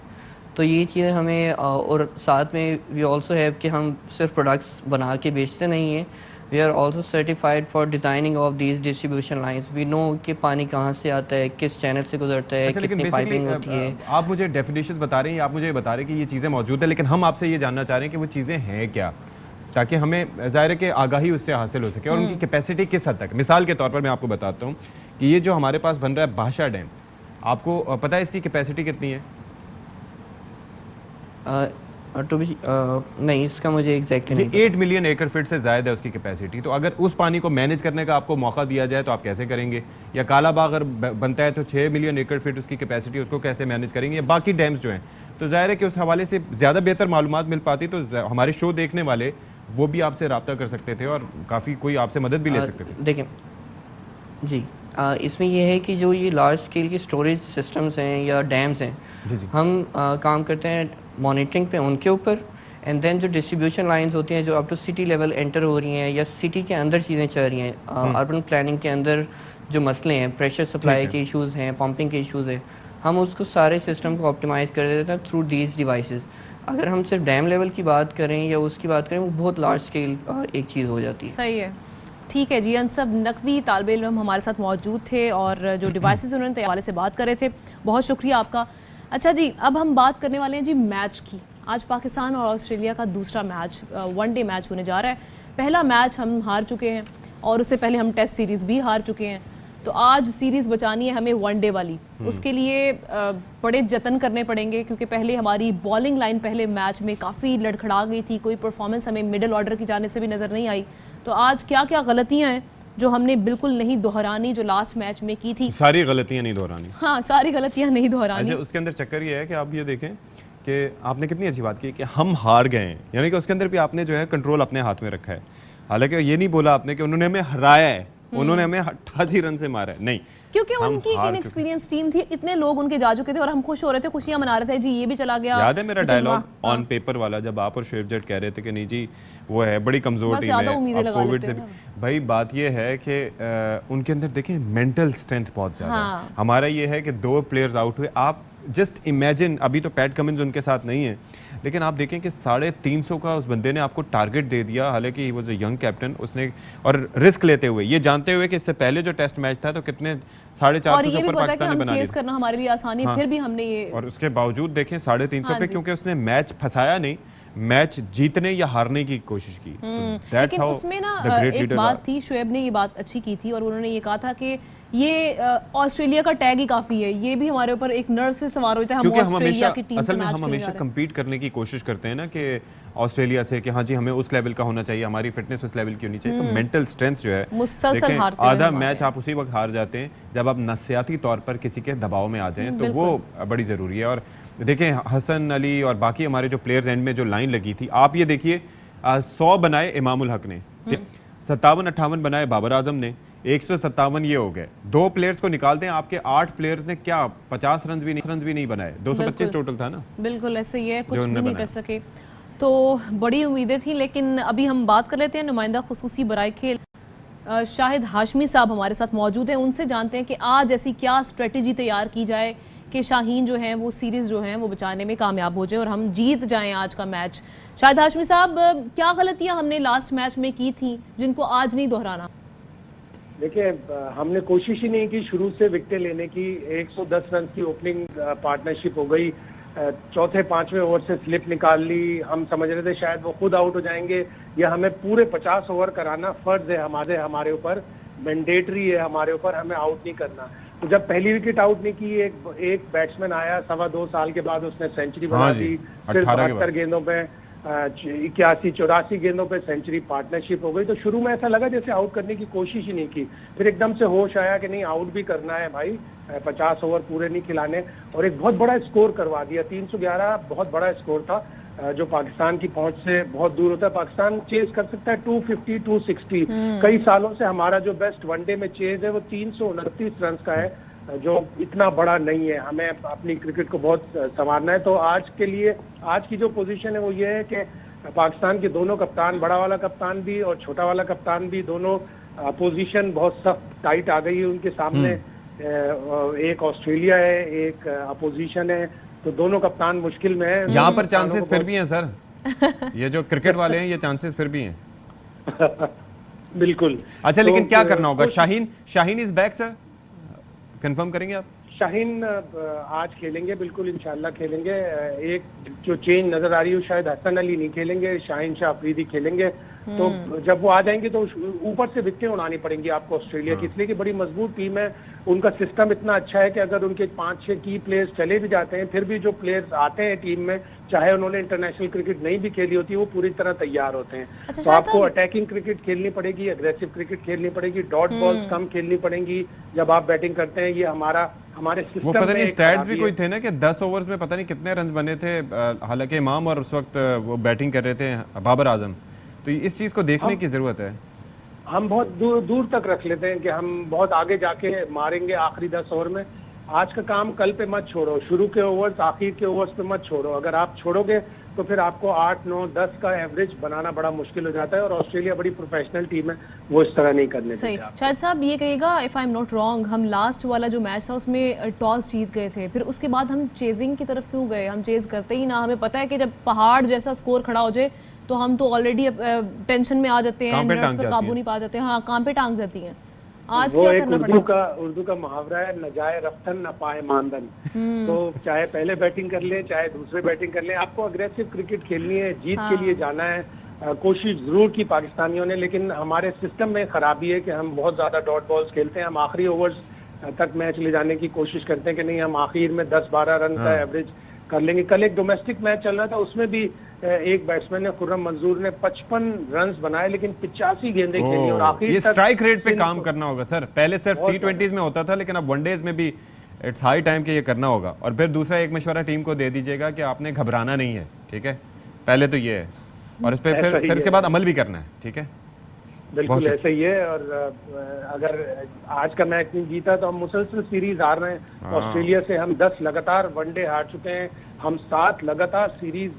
तो ये चीज़ें हमें और साथ में वी ऑल्सो हैव कि हम सिर्फ प्रोडक्ट्स बना के बेचते नहीं हैं, we are also certified for designing of these distribution lines. We know कि पानी कहाँ से आता है, किस चैनल से गुजरता है, कितनी पाइपिंग होती है। आप मुझे डेफिनेशंस बता रहे हैं, आप मुझे बता रहे हैं कि ये चीज़ें मौजूद है, लेकिन हम आपसे ये जानना चाह रहे हैं कि वो चीज़ें हैं क्या, ताकि हमें ज़ाहिर है कि आगाही उससे हासिल हो सके और उनकी कैपेसिटी किस हद तक। मिसाल के तौर पर मैं आपको बताता हूँ कि ये जो हमारे पास बन रहा है भाषा डैम, आपको पता है इसकी कैपेसिटी कितनी है? नहीं, इसका मुझे एग्जैक्टली नहीं। 8 मिलियन एकड़ फीट से ज़्यादा है उसकी कैपेसिटी। तो अगर उस पानी को मैनेज करने का आपको मौका दिया जाए तो आप कैसे करेंगे? या काला बाग अगर बनता है तो 6 मिलियन एकड़ फीट उसकी कैपेसिटी, उसको कैसे मैनेज करेंगे? या बाकी डैम्स जो हैं, तो ज़ाहिर है कि उस हवाले से ज़्यादा बेहतर मालूमात मिल पाती तो हमारे शो देखने वाले वो भी आपसे रब्ता कर सकते थे और काफ़ी कोई आपसे मदद भी ले सकते थे। देखिए जी, इसमें यह है कि जो ये लार्ज स्केल की स्टोरेज सिस्टम्स हैं या डैम्स हैं, हम काम करते हैं मॉनिटरिंग पे उनके ऊपर, एंड देन जो डिस्ट्रीब्यूशन लाइंस होती हैं जो up to city level enter हो रही हैं या सिटी के अंदर चीज़ें चल रही हैं, अर्बन प्लानिंग के अंदर जो मसले हैं, प्रेशर सप्लाई के इश्यूज़ हैं, पंपिंग के इश्यूज़ हैं, हम उसको सारे सिस्टम को ऑप्टिमाइज़ कर देते हैं थ्रू दीज डिवाइसेस। अगर हम सिर्फ डैम लेवल की बात करें या उसकी बात करें, वो बहुत लार्ज स्केल एक चीज़ हो जाती है। सही है, ठीक है जी। अनसब नकवी तालिबे इल्म हमारे साथ मौजूद थे और जो डिवाइसेस उन्होंने हवाले से बात कर रहे थे, बहुत शुक्रिया आपका। अच्छा जी, अब हम बात करने वाले हैं जी मैच की। आज पाकिस्तान और ऑस्ट्रेलिया का दूसरा मैच, वनडे मैच होने जा रहा है। पहला मैच हम हार चुके हैं और उससे पहले हम टेस्ट सीरीज़ भी हार चुके हैं, तो आज सीरीज़ बचानी है हमें वनडे वाली। उसके लिए बड़े जतन करने पड़ेंगे क्योंकि पहले हमारी बॉलिंग लाइन पहले मैच में काफ़ी लड़खड़ा गई थी, कोई परफॉर्मेंस हमें मिडल ऑर्डर की जानिब से भी नज़र नहीं आई। तो आज क्या क्या गलतियाँ हैं जो हमने बिल्कुल नहीं दोहरानी जो लास्ट मैच में की थी। सारी गलतियां नहीं दोहरानी। हाँ, सारी गलतियां नहीं दोहरानी। अच्छा, उसके अंदर चक्कर ये है कि आप ये देखें कि आपने कितनी अच्छी बात की कि हम हार गए हैं, यानी कि उसके अंदर भी आपने जो है कंट्रोल अपने हाथ में रखा है। हालांकि ये नहीं बोला आपने कि उन्होंने हमें हराया है, उन्होंने हमें 88 रन से मारा है, नहीं, क्योंकि उनकी इनएक्सपीरियंस टीम थी, इतने लोग उनके जा चुके थे और हम खुश हो रहे थे, खुशियां मना रहे थे जी ये भी चला गया। याद है मेरा डायलॉग ऑन पेपर वाला, जब आप और शेफ जेट कह रहे थे कि नहीं जी वो है बड़ी कमजोर टीम है, अब कोविड से भाई बात ये है कि उनके अंदर देखें मेंटल स्ट्रेंथ बहुत ज्यादा है। हमारा ये है कि 2 प्लेयर्स आउट हुए। आप जस्ट इमेजिन, अभी तो पैट कमिंस उनके साथ नहीं है, लेकिन आप देखें कि 350 का उस बंदे ने आपको टारगेट दे दिया, हालांकि he was a young captain, उसने और रिस्क लेते हुए, ये जानते हुए कि इससे पहले जो टेस्ट मैच था तो कितने 450 से ऊपर पाकिस्तान ने बना लिया करना हमारे लिए आसानी, फिर भी हमने ये, और उसके बावजूद देखें 350 पे, क्योंकि उसने मैच फंसाया नहीं, मैच जीतने या हारने की कोशिश की। लेकिन उसमें ना एक बात थी, शुएब ने ये बात अच्छी की थी और उन्होंने ये कहा था कि ये ऑस्ट्रेलिया का टैग ही काफी है, ये भी हमारे ऊपर एक नर्व्स पे सवार होता है। क्योंकि हम हमेशा असल में हम हमेशा कम्पीट करने की कोशिश करते हैं ना कि ऑस्ट्रेलिया से कि हाँ जी हमें उस लेवल का होना चाहिए, हमारी फिटनेस उस लेवल की होनी चाहिए। तो मेंटल स्ट्रेंथ जो है, देखें आधा मैच आप उसी वक्त हार जाते हैं जब आप नफसियाती तौर पर किसी के दबाव में आ जाएं, तो वो बड़ी ज़रूरी है। और देखें हसन अली और बाकी हमारे जो प्लेयर्स एंड में जो लाइन लगी थी, आप ये देखिए 100 बनाए इमामुल हक ने, 57-58 बनाए बाबर आजम ने, 157 ये हो गए। 2 प्लेयर्स को निकालते हैं, आपके 8 प्लेयर्स ने क्या 50 रन भी नहीं बनाए, 225 टोटल था ना। बिल्कुल ऐसे ही है, कुछ भी नहीं कर सके, तो बड़ी उम्मीदें थी। लेकिन अभी हम बात कर लेते हैं नुमाइंदा खुसूसी बराए खेल शाहिद हाशमी साहब हमारे साथ मौजूद हैं, उनसे जानते हैं कि आज ऐसी क्या स्ट्रेटजी तैयार की जाए कि शाहीन जो है वो सीरीज जो है वो बचाने में कामयाब हो जाए और हम जीत जाएं आज का मैच। शाहिद हाशमी साहब, क्या गलतियां हमने लास्ट मैच में की थी जिनको आज नहीं दोहराना? देखिए, हमने कोशिश ही नहीं की शुरू से विकेटें लेने की। 110 रन की ओपनिंग पार्टनरशिप हो गई, चौथे 5वें ओवर से स्लिप निकाल ली। हम समझ रहे थे शायद वो खुद आउट हो जाएंगे, या हमें पूरे 50 ओवर कराना फर्ज है हमारे ऊपर, मैंडेटरी है हमारे ऊपर, हमें आउट नहीं करना। तो जब पहली विकेट आउट नहीं की, एक बैट्समैन आया 2.25 साल के बाद, उसने सेंचुरी बना दी। फिर 72 गेंदों पे 81-84 गेंदों पे सेंचुरी पार्टनरशिप हो गई। तो शुरू में ऐसा लगा जैसे आउट करने की कोशिश ही नहीं की, फिर एकदम से होश आया कि नहीं आउट भी करना है भाई, 50 ओवर पूरे नहीं खिलाने, और एक बहुत बड़ा स्कोर करवा दिया। 311 बहुत बड़ा स्कोर था जो पाकिस्तान की पहुंच से बहुत दूर होता है। पाकिस्तान चेज कर सकता है 250, 260। कई सालों से हमारा जो बेस्ट वनडे में चेज है वो 329 रन का है, जो इतना बड़ा नहीं है। हमें अपनी क्रिकेट को बहुत संवारना है। तो आज के लिए आज की जो पोजीशन है वो ये है कि पाकिस्तान के दोनों कप्तान, बड़ा वाला कप्तान भी और छोटा वाला कप्तान भी, दोनों पोजीशन बहुत सख्त टाइट आ गई है उनके सामने। एक ऑस्ट्रेलिया है, एक अपोजिशन है, तो दोनों कप्तान मुश्किल में है। यहाँ पर चांसेस फिर भी हैं सर, ये जो क्रिकेट वाले हैं ये चांसेस फिर भी हैं। बिल्कुल। अच्छा, लेकिन क्या करना होगा? Shaheen is back sir, confirm करेंगे आप? शाहीन आज खेलेंगे, बिल्कुल इंशाल्लाह खेलेंगे। एक जो चेंज नजर आ रही है शायद हसन अली नहीं खेलेंगे, शाहीन शाह अफरीदी खेलेंगे। तो जब वो आ जाएंगे तो ऊपर से विकेटें उड़ानी पड़ेंगी आपको ऑस्ट्रेलिया की, इसलिए कि बड़ी मजबूत टीम है। उनका सिस्टम इतना अच्छा है कि अगर उनके 5-6 की प्लेयर्स चले भी जाते हैं, फिर भी जो प्लेयर्स आते हैं टीम में, चाहे उन्होंने इंटरनेशनल क्रिकेट नहीं भी खेली होती, वो पूरी तरह तैयार होते हैं। अच्छा, तो आपको अटैकिंग क्रिकेट खेलनी पड़ेगी, अग्रेसिव क्रिकेट खेलनी पड़ेगी, डॉट बॉल्स कम खेलनी पड़ेंगी जब आप बैटिंग करते हैं। ये हमारे सिस्टम वो पता नहीं स्टैट्स भी कोई थे ना कि 10 ओवर्स में पता नहीं कितने रन बने थे, हालांकि इमाम और उस वक्त वो बैटिंग कर रहे थे बाबर आजम। तो इस चीज को देखने की जरूरत है। हम बहुत दूर तक रख लेते हैं कि हम बहुत आगे जाके मारेंगे आखिरी 10 ओवर में। आज का काम कल पे मत छोड़ो, शुरू के ओवर्स आखिर के ओवर्स पे मत छोड़ो। अगर आप छोड़ोगे तो फिर आपको 8, 9, 10 का एवरेज बनाना बड़ा मुश्किल हो जाता है, और ऑस्ट्रेलिया बड़ी प्रोफेशनल टीम है, वो इस तरह नहीं करने सही। शायद साहब ये कहेगा, if I am not wrong, हम लास्ट वाला जो मैच था उसमें टॉस जीत गए थे, फिर उसके बाद हम चेजिंग की तरफ क्यों गए? हम चेज करते ही ना। हमें पता है कि जब पहाड़ जैसा स्कोर खड़ा हो जाए तो हम तो ऑलरेडी टेंशन में आ जाते हैं, नर्व्स पर काबू नहीं पा जाते हैं। हाँ, काम पे टांग जाती हैं। आज वो क्या एक करना पड़ेगा? उर्दू का मुहावरा है, न जाए रफ्तन न पाए मानदन। तो चाहे पहले बैटिंग कर ले, चाहे दूसरे बैटिंग कर ले, आपको अग्रेसिव क्रिकेट खेलनी है, जीत के लिए जाना है। कोशिश जरूर की पाकिस्तानियों ने, लेकिन हमारे सिस्टम में खराबी है कि हम बहुत ज्यादा डॉट बॉल्स खेलते हैं। हम आखिरी ओवर्स तक मैच ले जाने की कोशिश करते हैं कि नहीं हम आखिर में 10-12 रन का एवरेज कर लेंगे। कल एक डोमेस्टिक मैच चल रहा था, उसमें भी एक बैट्समैन ने खुर्रम मंजूर ने 55 रन्स बनाए, लेकिन 85 गेंदें खेली और आखिर ये तक स्ट्राइक रेट पे काम को- करना होगा सर। पहले सिर्फ T20s में होता था, लेकिन अब वनडेज में भी इट्स हाई टाइम कि ये करना होगा। और फिर दूसरा एक मशवरा टीम को दे दीजिएगा कि आपने घबराना नहीं है, ठीक है। पहले तो ये है, और इस पे ऐसा ही फिर इसके है। बाद अमल भी करना है, ठीक है। बिल्कुल ऐसा ही है। और अगर आज का मैच नहीं जीता तो हम मुसलसल सीरीज हार रहे हैं। हाँ। ऑस्ट्रेलिया से हम 10 लगातार वनडे हार चुके हैं, हम 7 लगातार सीरीज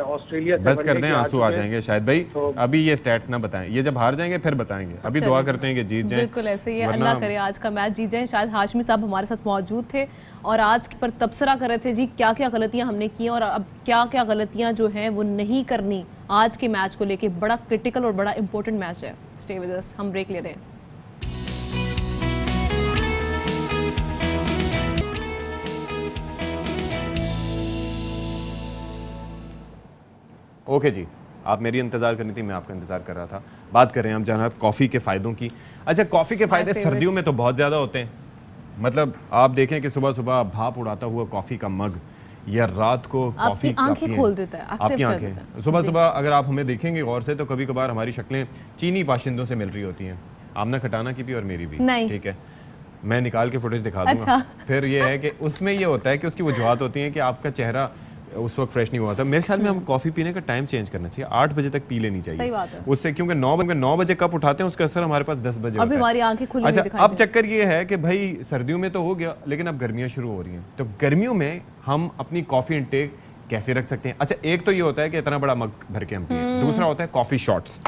ऑस्ट्रेलिया से बस वनडे कर की दें, हार आंसू आ चुके हैं। जाएंगे शायद भाई। अभी ये स्टैट्स ना बताएं, ये जब हार जाएंगे फिर बताएंगे। अभी दुआ करते हैं कि जीत जाएं। बिल्कुल ऐसे ही है, अल्लाह करे आज का मैच जीत जाए। शायद हाशमी साहब हमारे साथ मौजूद थे और आज पर तबसरा कर रहे थे जी क्या क्या गलतियां हमने की और अब क्या क्या गलतियां जो हैं वो नहीं करनी आज के मैच को लेके। बड़ा क्रिटिकल और बड़ा इंपॉर्टेंट मैच है। स्टे विद अस, हम ब्रेक ले रहे हैं। ओके जी, आप मेरी इंतजार करनी थी, मैं आपका इंतजार कर रहा था। बात कर रहे हैं हम जनाब कॉफ़ी के फ़ायदों की। अच्छा, कॉफ़ी के फ़ायदे सर्दियों में तो बहुत ज़्यादा होते हैं। मतलब आप देखें कि सुबह सुबह भाप उड़ाता हुआ कॉफ़ी का मग या रात को कॉफ़ी आपकी आंखें खोल देता है, आपकी आंखें सुबह सुबह अगर आप हमें देखेंगे गौर से तो कभी कभार हमारी शक्लें चीनी बाशिंदों से मिल रही होती हैं। आमना खटाना की भी और मेरी भी, ठीक है। मैं निकाल के फुटेज दिखा दूंगा। फिर ये है कि उसमें ये होता है कि उसकी वजूहत होती हैं कि आपका चेहरा उस वक्त फ्रेश नहीं हुआ था। मेरे ख्याल में हम कॉफ़ी पीने का टाइम चेंज करना चाहिए, 8 बजे तक पी लेनी चाहिए। सही बात है। उससे क्योंकि 9 बजे कप उठाते हैं, उसका असर हमारे पास 10 बजे और भी हमारी आंखें खुली हुई अच्छा, दिखाई अब चक्कर ये है कि भाई सर्दियों में तो हो गया, लेकिन अब गर्मियां शुरू हो रही हैं, तो गर्मियों में हम अपनी कॉफ़ी इंटेक कैसे रख सकते हैं? अच्छा, एक तो ये होता है कि इतना बड़ा मग भर के हम पिए। दूसरा होता है कॉफ़ी शॉट्स,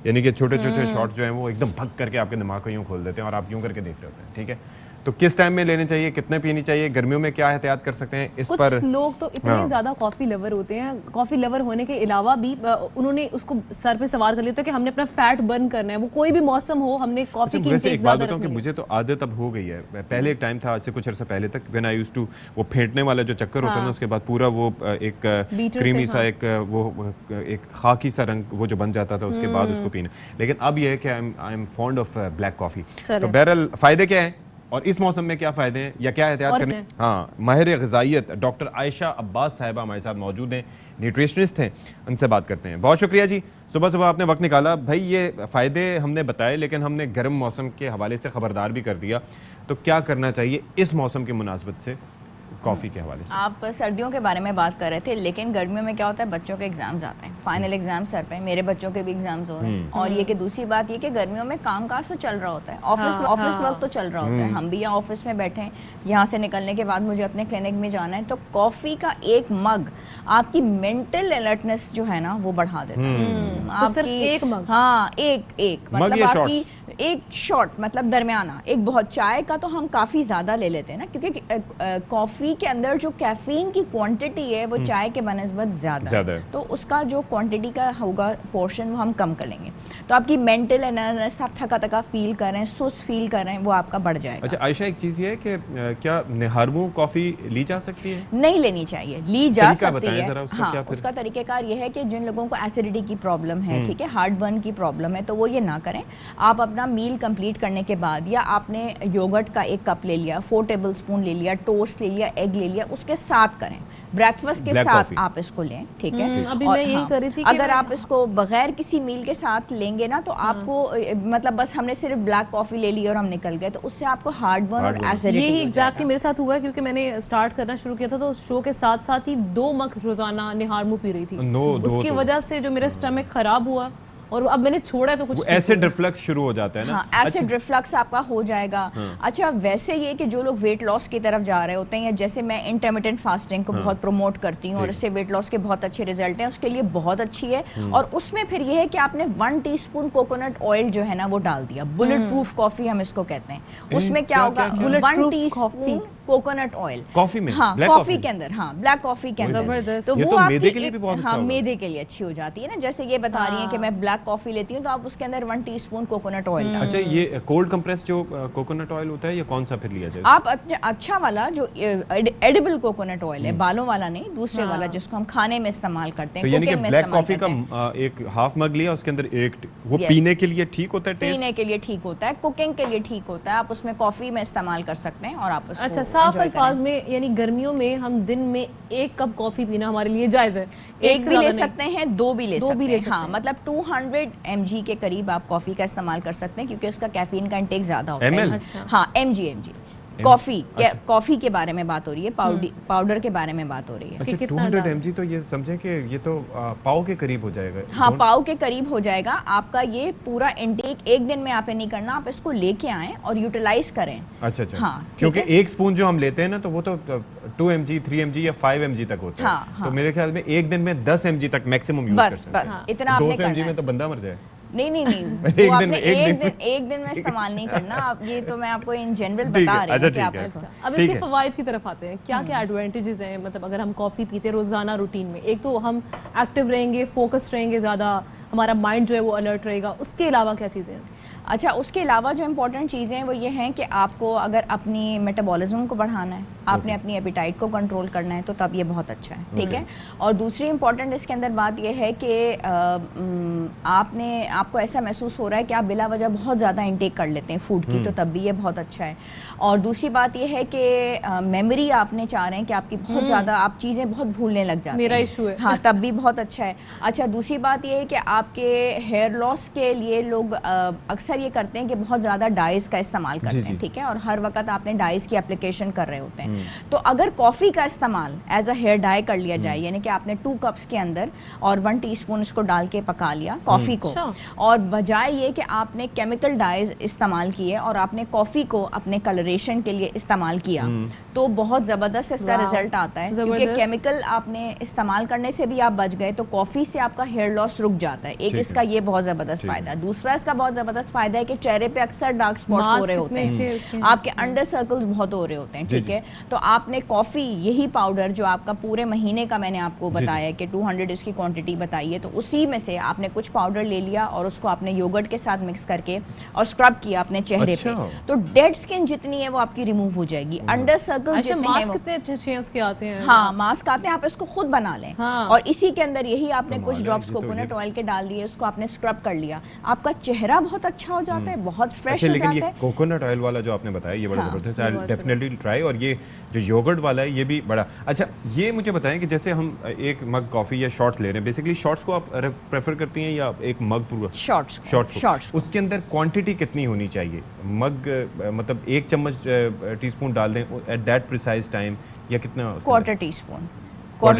यानी कि छोटे छोटे शॉट्स जो हैं वो एकदम भग करके आपके दिमाग को यूँ खोल देते हैं और आप यूँ करके देखते होते हैं, ठीक है। तो किस टाइम में लेने चाहिए, कितने पीनी चाहिए, गर्मियों में क्या एहतियात कर सकते हैं इस कुछ पर? लोग तो इतने ज्यादा कॉफी लवर होते हैं, कॉफी लवर होने के अलावा भी उन्होंने उसको सर पे सवार कर लिया था कि हमने अपना फैट बर्न करना है, वो कोई भी मौसम हो हमने कॉफी की वैसे इंटेक एक बात ज्यादा बताऊं कि रखनी है। मुझे तो आदत अब हो गई है। पहले एक टाइम था, आज से कुछ अर्सा पहले तक, व्हेन आई यूज्ड टू, वो फेंटने वाला जो चक्कर होता है ना, उसके बाद पूरा वो एक क्रीमी सा एक वो एक खाकी सा रंग वो जो बन जाता था, उसके बाद उसको पीना। लेकिन अब ये है कि I am fond of black coffee. तो बहरहाल फायदे क्या हैं और इस मौसम में क्या फ़ायदे हैं या क्या एहतियात करने? हाँ, माहिर ग़िज़ाइयत डॉक्टर आयशा अब्बास साहिबा हमारे साथ मौजूद हैं, न्यूट्रिशनिस्ट हैं, उनसे बात करते हैं। बहुत शुक्रिया जी, सुबह सुबह आपने वक्त निकाला। भाई ये फ़ायदे हमने बताए, लेकिन हमने गर्म मौसम के हवाले से ख़बरदार भी कर दिया, तो क्या करना चाहिए इस मौसम की मुनासबत से कॉफ़ी के हवाले से? आप सर्दियों के बारे में बात कर रहे थे, लेकिन गर्मियों में क्या होता है, बच्चों के एग्जाम्स आते हैं, फाइनल एग्जाम सर पे, मेरे बच्चों के भी एग्जाम्स हो रहे हैं। और ये कि दूसरी बात ये कि गर्मियों में कामकाज तो चल रहा होता है, ऑफिस वक्त तो चल रहा होता है, हम भी यहाँ ऑफिस में बैठे हैं, यहाँ से निकलने के बाद मुझे अपने क्लिनिक में जाना है, तो कॉफ़ी का एक मग आपकी मेंटल अलर्टनेस जो है ना वो बढ़ा देता है। तो सिर्फ एक मग? हाँ, एक मतलब आपकी एक शॉट, मतलब दरमियाना, एक बहुत। चाय का तो हम काफ़ी ज़्यादा ले लेते हैं ना, क्योंकि कॉफ़ी के अंदर जो कैफीन की क्वांटिटी है वो चाय के बनस्बत ज़्यादा है, तो उसका जो क्वांटिटी का होगा पोर्शन वो हम कम कर लेंगे, तो आपकी मेंटल एनर्जी, आप थका थका फील कर रहे हैं, सुस्त फील कर रहे हैं, वो आपका बढ़ जाएगा। अच्छा आयशा, एक चीज़ ये है कि क्या निहारमू कॉफ़ी ली जा सकती है? नहीं लेनी चाहिए, ली जा सकती है। हाँ, उसका तरीक़ेकार ये है कि जिन लोगों को एसिडिटी की प्रॉब्लम है, ठीक है, हार्ट बर्न की प्रॉब्लम है, तो वो ये ना करें। आप अपना मील कंप्लीट करने के बाद, या आपने योगर्ट का 1 कप ले लिया, 4 टेबल स्पून ले लिया, टोस्ट ले लिया, एग ले लिया, उसके साथ करें, ब्रेकफास्ट के साथ आप इसको लें, ठीक है। अभी मैं यही कर रही थी कि अगर आप इसको बगैर किसी मील के साथ लेंगे ना, तो आपको मतलब बस हमने सिर्फ ब्लैक कॉफी ले ली और हम निकल गए, तो उससे आपको हार्ट बर्न और एसिडिटी। यही एग्जैक्टली मेरे साथ हुआ है, क्योंकि मैंने स्टार्ट करना शुरू किया था तो शो के साथ साथ ही 2 मग रोजाना निहारमू पी रही थी। उसकी वजह से जो मेरा स्टमक खराब हुआ और अब मैंने छोड़ा तो कुछ एसिड रिफ्लक्स शुरू हो जाता है ना। हाँ, एसिड रिफ्लक्स आपका हो जाएगा। अच्छा, वैसे ये कि जो लोग वेट लॉस की तरफ जा रहे होते हैं, या जैसे मैं इंटरमिटेंट फास्टिंग को बहुत प्रमोट करती हूँ और इससे वेट लॉस के बहुत अच्छे रिजल्ट हैं, उसके लिए बहुत अच्छी है। और उसमें फिर ये है कि आपने 1 टीस्पून कोकोनट ऑयल जो है ना वो डाल दिया, बुलेट प्रूफ कॉफी हम इसको कहते हैं। उसमें क्या होगा, 1 टीस्पून कोकोनट ऑयल कॉफी में, हाँ, कॉफी के अंदर, हाँ, ब्लैक कॉफी के अंदर, तो वो मैदे के लिए भी बहुत अच्छा हाँ, मैदे के लिए अच्छी हो जाती है ना। जैसे ये बता रही है कि मैं ब्लैक कॉफी लेती हूँ, तो आप उसके अंदर 1 टीस्पून कोकोनट ऑयल डालें। अच्छा, ये कोल्ड कंप्रेस जो कोकोनट ऑयल होता है, ये कौन सा फिर लिया जाए? आप अच्छा वाला जो एडिबल कोकोनट ऑयल है, बालों वाला नहीं, दूसरे वाला जिसको हम खाने में इस्तेमाल करते हैं, तो यानी कि कुकिंग में ब्लैक इस्तेमाल कॉफी करते हैं। का एक हाफ मग लिया, उसके अंदर एक वो पीने के लिए ठीक होता है, टेस्ट पीने के लिए ठीक होता है, कुकिंग के लिए ठीक होता है, आप उसमें कॉफी में इस्तेमाल कर सकते हैं और आप उसको अच्छा साफ enjoy अल्फाज में यानी गर्मियों में हम दिन में 1 कप कॉफी पीना हमारे लिए जायज़ है? एक से भी ज़्यादा ले नहीं। सकते हैं, 2 भी ले दो सकते भी ले हैं। सकते हाँ, हैं। मतलब 200 mg के करीब आप कॉफ़ी का इस्तेमाल कर सकते हैं क्योंकि उसका कैफीन का इंटेक ज़्यादा होता है। ML? अच्छा। हाँ, mg कॉफ़ी के बारे में बात हो रही है, पाउडर के बारे में बात हो रही है। अच्छा, 200 mg तो ये समझें कि ये तो पाव के करीब हो जाएगा। हाँ, पाव के करीब हो जाएगा। आपका ये पूरा इंटेक एक दिन में आपने नहीं करना, आप इसको लेके आएं और यूटिलाइज करें। अच्छा अच्छा। हाँ, क्योंकि 1 स्पून जो हम लेते हैं ना, तो वो तो 2 mg, 3 mg या 5 mg तक होता है। हाँ। तो मेरे ख्याल में एक दिन में 10 mg तक मैक्सिमम यूज कर सकते हैं। बस इतना आपने 200 mg करना में है। तो बंदा मर जाए। नहीं एक वो दिन आपने में- एक दिन में इस्तेमाल नहीं करना। आप ये तो मैं आपको इन जनरल ठीक बता है, रही अच्छा हूँ कि ठीक आप है। इसको अब ठीक इसके है। फवाइद की तरफ आते हैं। क्या क्या एडवांटेजेस हैं, मतलब अगर हम कॉफ़ी पीते हैं रोज़ाना रूटीन में? एक तो हम एक्टिव रहेंगे, फोकस्ड रहेंगे ज़्यादा, हमारा माइंड जो है वो अलर्ट रहेगा। उसके अलावा क्या चीज़ें हैं? अच्छा, उसके अलावा जो इम्पोर्टेंट चीज़ें हैं वो ये हैं कि आपको अगर अपनी मेटाबॉलिज्म को बढ़ाना है, आपने अपनी एपिटाइट को कंट्रोल करना है, तो तब ये बहुत अच्छा है। ठीक है। और दूसरी इम्पोर्टेंट इसके अंदर बात ये है कि आपको ऐसा महसूस हो रहा है कि आप बिला वजह बहुत ज़्यादा इंटेक कर लेते हैं फूड की, तो तब भी ये बहुत अच्छा है। और दूसरी बात ये है कि मेमोरी आपने चाह रहे हैं कि आपकी बहुत ज़्यादा, आप चीज़ें बहुत भूलने लग जाते हैं। मेरा इशू है। हाँ, तब भी बहुत अच्छा है। अच्छा, दूसरी बात ये है कि आपके हेयर लॉस के लिए लोग अक्सर ये करते हैं कि बहुत ज़्यादा डाइज का इस्तेमाल करते हैं। ठीक है। और हर वक्त आपने डाइज की एप्लीकेशन कर रहे होते हैं। तो अगर कॉफ़ी का इस्तेमाल एज अ हेयर डाई कर लिया जाए, यानी कि आपने 2 कप्स के अंदर और 1 टीस्पून इसको डाल के पका लिया कॉफ़ी को, और बजाय ये कि आपने केमिकल डाइज इस्तेमाल किए और आपने कॉफ़ी को अपने कलरेशन के लिए इस्तेमाल किया, तो बहुत ज़बरदस्त इसका रिजल्ट आता है। क्योंकि केमिकल आपने इस्तेमाल करने से भी आप बच गए, तो कॉफ़ी से आपका हेयर लॉस रुक जाता है। एक इसका ये बहुत ज़बरदस्त फ़ायदा है। दूसरा इसका बहुत ज़बरदस्त फ़ायदा है कि चेहरे पे अक्सर डार्क स्पॉट्स हो रहे होते हैं, आपके अंडर सर्कल्स बहुत हो रहे होते हैं। ठीक है। तो आपने कॉफ़ी, यही पाउडर जो आपका पूरे महीने का मैंने आपको बताया कि 200 इसकी क्वांटिटी बताई है, तो उसी में से आपने कुछ पाउडर ले लिया और उसको आपने योगर्ट के साथ मिक्स करके और स्क्रब किया अपने चेहरे पे, तो डेड स्किन जितनी है वो आपकी रिमूव हो जाएगी। अंडर सर्कल अच्छा, जितने हैं मास्क वो, कितने अच्छे उसके आते हैं। हाँ, मास्क आते हैं, आप इसको खुद बना लें। हाँ। और इसी के अंदर यही आपने कुछ ड्रॉप्स कोकोनट ऑयल के डाल दिए, उसको आपने स्क्रब कर लिया, आपका चेहरा बहुत अच्छा हो जाता है, बहुत फ्रेश हो लेकिन जाता ये है। कोकोनट ऑयल वाला जो आपने बताया, ये बड़ा हाँ, ज़बरदस्त है। I definitely try. और ये जो योगर्ट वाला है, ये भी बड़ा अच्छा। ये मुझे बताएं कि जैसे हम एक मग कॉफ़ी या शॉर्ट्स ले रहे हैं, बेसिकली शॉर्ट्स को आप प्रेफर करती हैं या एक मग पूरा? शॉर्ट्स। उसके अंदर क्वांटिटी कितनी होनी चाहिए? मग मतलब 1 चम्मच टीस्पून डाल दें एट दैट प्रिसाइज टाइम, या कितना? क्वार्टर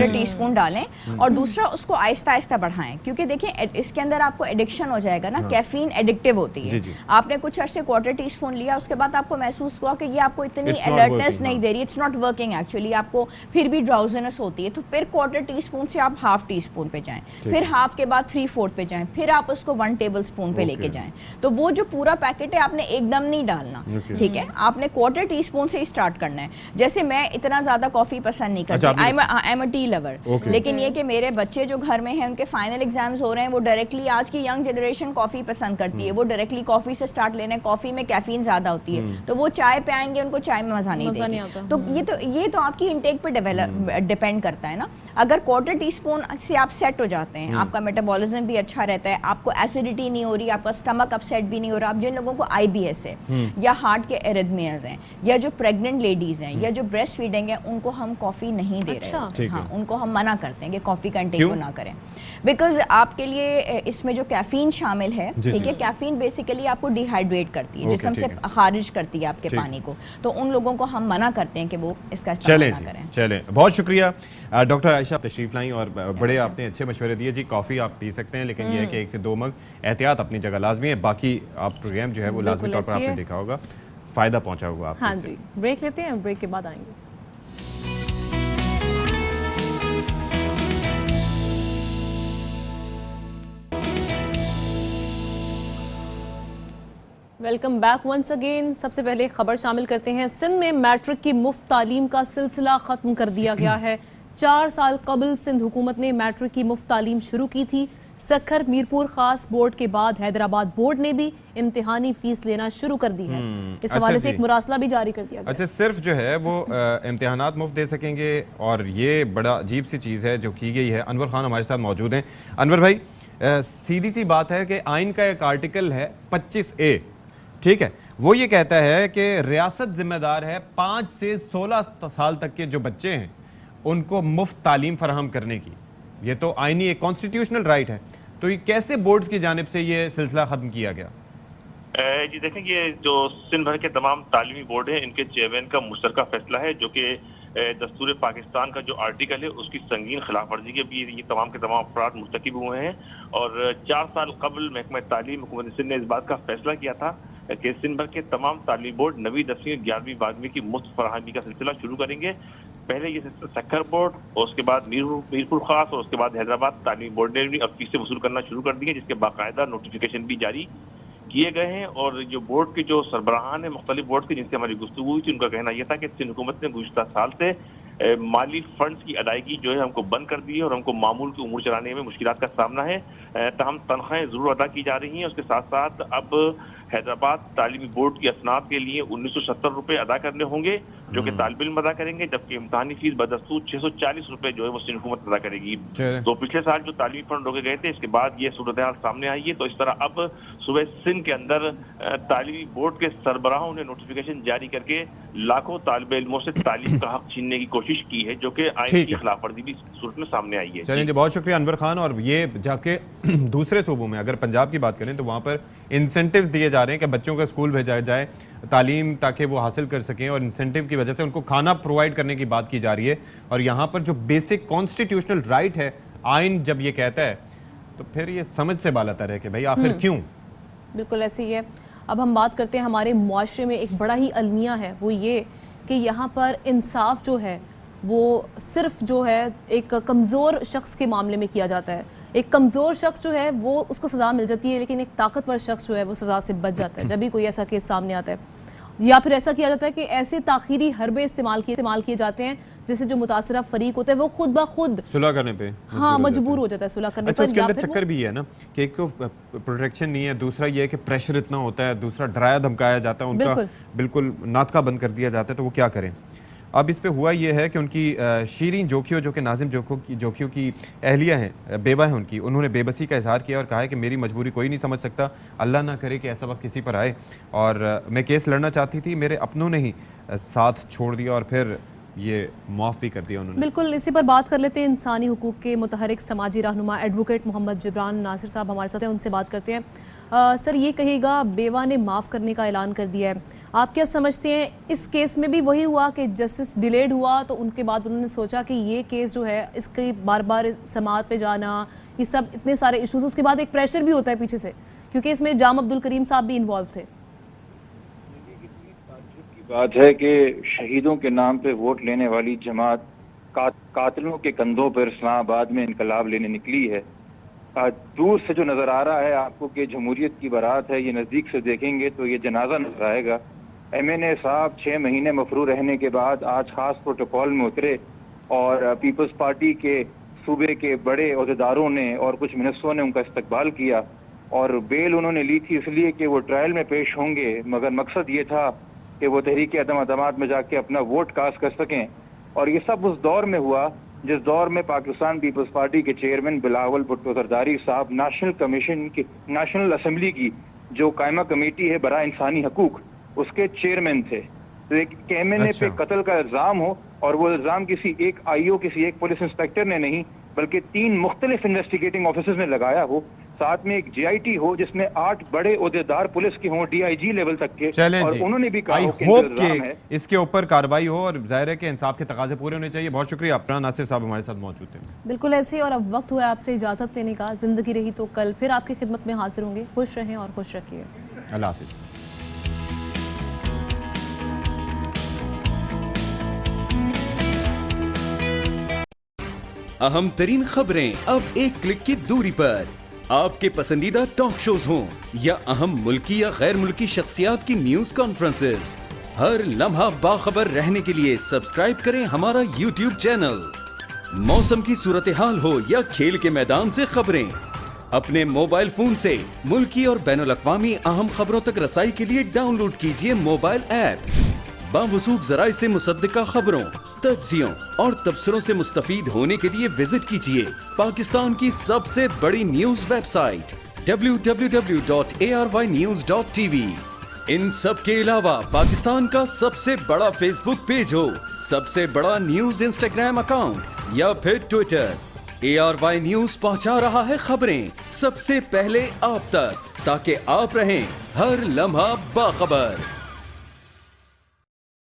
टीस्पून डालें। और दूसरा, उसको आहिस्ता आहिस्ता बढ़ाएं, क्योंकि देखिए इसके अंदर आपको एडिक्शन हो जाएगा ना। कैफीन एडिक्टिव होती है। आपने कुछ अर्से क्वार्टर टीस्पून लिया, उसके बाद आपको महसूस हुआ कि ये आपको इतनी अलर्टनेस नहीं दे रही, इट्स नॉट वर्किंग एक्चुअली, आपको फिर भी ड्राउजीनेस होती है, तो फिर क्वार्टर टीस्पून से आप हाफ टीस्पून पे जाएं, फिर हाफ के बाद 3/4 पे जाएं, फिर आप उसको 1 टेबल स्पून पे लेके जाएं। तो वो जो पूरा पैकेट है आपने एकदम नहीं डालना। ठीक है। आपने क्वार्टर टीस्पून से ही स्टार्ट करना है। जैसे मैं इतना ज्यादा कॉफी पसंद नहीं करती, I am a tea lover, लेकिन ये कि मेरे बच्चे जो घर में हैं, उनके फाइनल एग्जाम्स हो रहे हैं, वो डायरेक्टली, आज की यंग जनरेशन कॉफी पसंद करती है, वो डायरेक्टली कॉफी से स्टार्ट लेना है। कॉफी में कैफीन ज्यादा होती है, तो वो चाय पे आएंगे, उनको चाय में मजा नहीं देगी। तो ये तो आपकी इंटेक पे डिपेंड करता है ना। अगर क्वार्टर टीस्पून से आप सेट हो जाते हैं, आपका मेटाबॉलिज्म भी अच्छा रहता है, आपको एसिडिटी नहीं हो रही, आपका स्टमक अपसेट भी नहीं हो रहा। आप जिन लोगों को IBS है या हार्ट के एरिथमियाज हैं, या जो प्रेग्नेंट लेडीज हैं, या जो ब्रेस्ट फीडिंग है, उनको हम कॉफी नहीं दे रहे होते। हाँ, उनको हम मना करते हैं कि कॉफी का इंटेक को ना करें, बिकॉज आपके लिए इसमें जो कैफीन शामिल है, ठीक है, कैफीन बेसिकली आपको डिहाइड्रेट करती है, जिस्म से खारिज करती है आपके पानी को, तो उन लोगों को हम मना करते हैं कि वो इसका इस्तेमाल ना करें। चलें, बहुत शुक्रिया डॉक्टर आयशा, तशरीफ लाई और बड़े आपने अच्छे मशवरे दिए जी। कॉफ़ी आप पी सकते हैं, लेकिन ये है कि 1 से 2 मग, एहतियात अपनी जगह लाजमी है। बाकी आप प्रोग्राम जो है वो लाजमी तौर पर आपने देखा होगा, फ़ायदा पहुंचा होगा आपको। हाँ जी, ब्रेक लेते हैं, ब्रेक के बाद आएंगे। Welcome back once again. सबसे पहले खबर शामिल करते हैं। सिंध में मैट्रिक की मुफ्त तालीम का सिलसिला ख़त्म कर दिया गया है। 4 साल कबल सिंध हुकूमत ने मैट्रिक की मुफ्त तालीम शुरू की थी। सखर मीरपुर खास बोर्ड के बाद हैदराबाद बोर्ड ने भी इम्तिहानी फीस लेना शुरू कर दी है। इस हवाले से एक मुरासला भी जारी कर दिया गया। अच्छा, सिर्फ जो है वो इम्तिहानात मुफ्त दे सकेंगे, और ये बड़ा अजीब सी चीज़ है जो की गई है। अनवर खान हमारे साथ मौजूद हैं। अनवर भाई, सीधी सी बात है कि आइन का एक आर्टिकल है 25A, ठीक है, वो ये कहता है कि रियासत जिम्मेदार है 5 से 16 साल तक के जो बच्चे हैं उनको मुफ्त तालीम फराहम करने की। ये तो आईनी एक कॉन्स्टिट्यूशनल राइट है, तो ये कैसे बोर्ड की जानिब से ये सिलसिला खत्म किया गया? जी देखें, ये जो सिंध भर के तमाम तालीमी बोर्ड हैं इनके चेयरमैन का मुश्तरका फैसला है, जो कि दस्तूर पाकिस्तान का जो आर्टिकल है उसकी संगीन खिलाफ वर्जी के भी ये तमाम के तमाम अफराद मुर्तकिब हुए हैं। और 4 साल कबल महकमा तालीम हुकूमत सिंध ने इस बात का फैसला किया था कि सिंध भर के तमाम तालीमी बोर्ड 9वीं 10वीं 11वीं 12वीं की मुफ्त फराहमी का सिलसिला शुरू करेंगे। पहले ये सक्कर बोर्ड और उसके बाद मीरपुर खास और उसके बाद हैदराबाद तालीमी बोर्ड ने भी अब फीसें वसूल करना शुरू कर दी है, जिसके बाकायदा नोटिफिकेशन भी जारी किए गए हैं। और जो बोर्ड के जो सरबराहान है मुख्तलिफ बोर्ड की जिनसे हमारी गुफ्तगू हुई थी, उनका कहना यह था कि सिंध हुकूमत ने गुज़िश्ता साल से माली फंड्स की अदायगी जो है हमको बंद कर दी है और हमको मामूल की उमूर चलाने में मुश्किलात का सामना है। तमाम तनख्वाहें जरूर अदा की जा रही हैं। उसके साथ साथ अब हैदराबाद तालीमी बोर्ड की असनाद के लिए 1970 रुपये अदा करने होंगे, जो कि तालिब इल्म अदा करेंगे, जबकि इम्तहानी फीस बदस्तूर 640 रुपये जो है वो सिंध हुकूमत अदा करेगी। तो पिछले साल जो तालीमी फंड रोके गए थे, इसके बाद ये सूरत हाल सामने आई है। तो इस तरह अब सुबह सिंध के अंदर तालीमी बोर्ड के सरबराहों ने नोटिफिकेशन जारी करके लाखों तालिब इल्मों से तालीम का हक छीनने की कोशिश की है, जो कि आईन की खिलाफ वर्जी भी सूरत में सामने आई है। चलिए जी, बहुत शुक्रिया अनवर खान। और ये जाके दूसरे सूबों में अगर पंजाब की बात करें तो वहाँ पर इंसेंटिव्स दिए जा रहे हैं कि बच्चों का स्कूल भेजा जाए तालीम ताकि वो हासिल कर सकें, और इंसेंटिव की वजह से उनको खाना प्रोवाइड करने की बात की जा रही है। और यहाँ पर जो बेसिक कॉन्स्टिट्यूशनल राइट है, आइन जब ये कहता है तो फिर ये समझ से बालातर है कि भाई आखिर क्यों। बिल्कुल ऐसी ही है। अब हम बात करते हैं हमारे मुआशरे में एक बड़ा ही अलमिया है, वो ये कि यहाँ पर इंसाफ जो है वो सिर्फ जो है एक कमज़ोर शख्स के मामले में किया जाता है। एक कमज़ोर शख्स जो है वो उसको सज़ा मिल जाती है, लेकिन एक ताकतवर शख्स जो है वो सज़ा से बच जाता है जब भी कोई ऐसा केस सामने आता है। या फिर ऐसा किया जाता है कि ऐसे ताखीरी हरबे इस्तेमाल किए जाते हैं जिससे जो मुतासरा फरीक होता है वो खुद ब खुद सुलह करने पे मजबूर हो जाता है सुलह करने अच्छा, पर। उसके अंदर चक्कर भी है ना कि एक तो प्रोटेक्शन नहीं है, दूसरा ये है कि प्रेशर इतना होता है, दूसरा डराया धमकाया जाता है, उनका बिल्कुल नातका बंद कर दिया जाता है, तो वो क्या करें। अब इस पे हुआ ये है कि उनकी शीरीन जोखियो जो कि नाजिम जोखियो की अहलिया हैं, बेवा है उनकी, उन्होंने बेबसी का इजहार किया और कहा है कि मेरी मजबूरी कोई नहीं समझ सकता, अल्लाह ना करे कि ऐसा वक्त किसी पर आए, और मैं केस लड़ना चाहती थी, मेरे अपनों ने ही साथ छोड़ दिया और फिर ये माफ़ भी कर दिया उन्होंने। बिल्कुल इसी पर बात कर लेते हैं। इंसानी हुकूक के मुतहरिक समाजी रहनुमा एडवोकेट मोहम्मद जिब्रान नासिर साहब हमारे साथ हैं, उनसे बात करते हैं। सर, ये कहिएगा, बेवा ने माफ़ करने का ऐलान कर दिया है, आप क्या समझते हैं इस केस में भी वही हुआ कि जस्टिस डिलेड हुआ तो उनके बाद उन्होंने सोचा कि ये केस जो है इसकी बार बार समाअत पे जाना, ये सब इतने सारे इशूज़, उसके बाद एक प्रेशर भी होता है पीछे से, क्योंकि इसमें जाम अब्दुल करीम साहब भी इन्वॉल्व थे। बात है कि शहीदों के नाम पे वोट लेने वाली जमात कातिलों के कंधों पर इस्लामाबाद में इनकलाब लेने निकली है। दूर से जो नज़र आ रहा है आपको कि जमहूरियत की बारात है, ये नज़दीक से देखेंगे तो ये जनाजा नजर आएगा। MNA साहब 6 महीने मफरू रहने के बाद आज खास प्रोटोकॉल में उतरे और पीपल्स पार्टी के सूबे के बड़े अहदेदारों ने और कुछ मिनिस्टरों ने उनका इस्तकबाल किया, और बेल उन्होंने ली थी इसलिए कि वो ट्रायल में पेश होंगे, मगर मकसद ये था कि वो तहरीक अदम अदमात में जाके अपना वोट कास्ट कर सकें। और ये सब उस दौर में हुआ जिस दौर में पाकिस्तान पीपल्स पार्टी के चेयरमैन बिलावल भुट्टो जरदारी साहब नेशनल असेंबली की जो कायमा कमेटी है बरा इंसानी हकूक, उसके चेयरमैन थे। तो एक MNA पे कत्ल का इल्जाम हो और वो इल्जाम किसी एक IO किसी एक पुलिस इंस्पेक्टर ने नहीं बल्कि 3 मुख्तलिफ इन्वेस्टिगेटिंग ऑफिसर्स ने लगाया हो, साथ में एक JIT हो जिसमें 8 बड़े ओहदेदार पुलिस के हों, DIG लेवल तक के, और उन्होंने भी कहा कि इसके ऊपर कार्रवाई हो और जाहिर है कि इंसाफ के तकाजे पूरे होने चाहिए। बहुत शुक्रिया, अपना नासिर साहब हमारे साथ मौजूद थे। बिल्कुल ऐसे ही, और अब वक्त हुआ आपसे इजाज़त लेने का। जिंदगी रही तो कल फिर आपकी खिदमत में हाजिर होंगे। खुश रहें और खुश रखिए। अल्लाह हाफिज़। अहम तरीन खबरें अब एक क्लिक की दूरी पर, आपके पसंदीदा टॉक शोज हों या अहम मुल्की या गैर मुल्की शख्सियात की न्यूज कॉन्फ्रेंसेस, हर लम्हा बाखबर रहने के लिए सब्सक्राइब करें हमारा YouTube चैनल। मौसम की सूरत हाल हो या खेल के मैदान से खबरें, अपने मोबाइल फोन से मुल्की और बैनुल-अक़वामी अहम खबरों तक रसाई के लिए डाउनलोड कीजिए मोबाइल ऐप। बावसूख ज़राए से मुसद्दिका खबरों, तज्ज़ियों और तबसरों से मुस्तफ़ीद होने के लिए विजिट कीजिए पाकिस्तान की सबसे बड़ी न्यूज वेबसाइट www.arYnews.tv। इन सब के अलावा पाकिस्तान का सबसे बड़ा फेसबुक पेज हो, सबसे बड़ा न्यूज इंस्टाग्राम अकाउंट या फिर ट्विटर, ARY न्यूज पहुंचा रहा है खबरें सबसे पहले आप तक, ताकि आप रहें हर लम्हा बाखबर।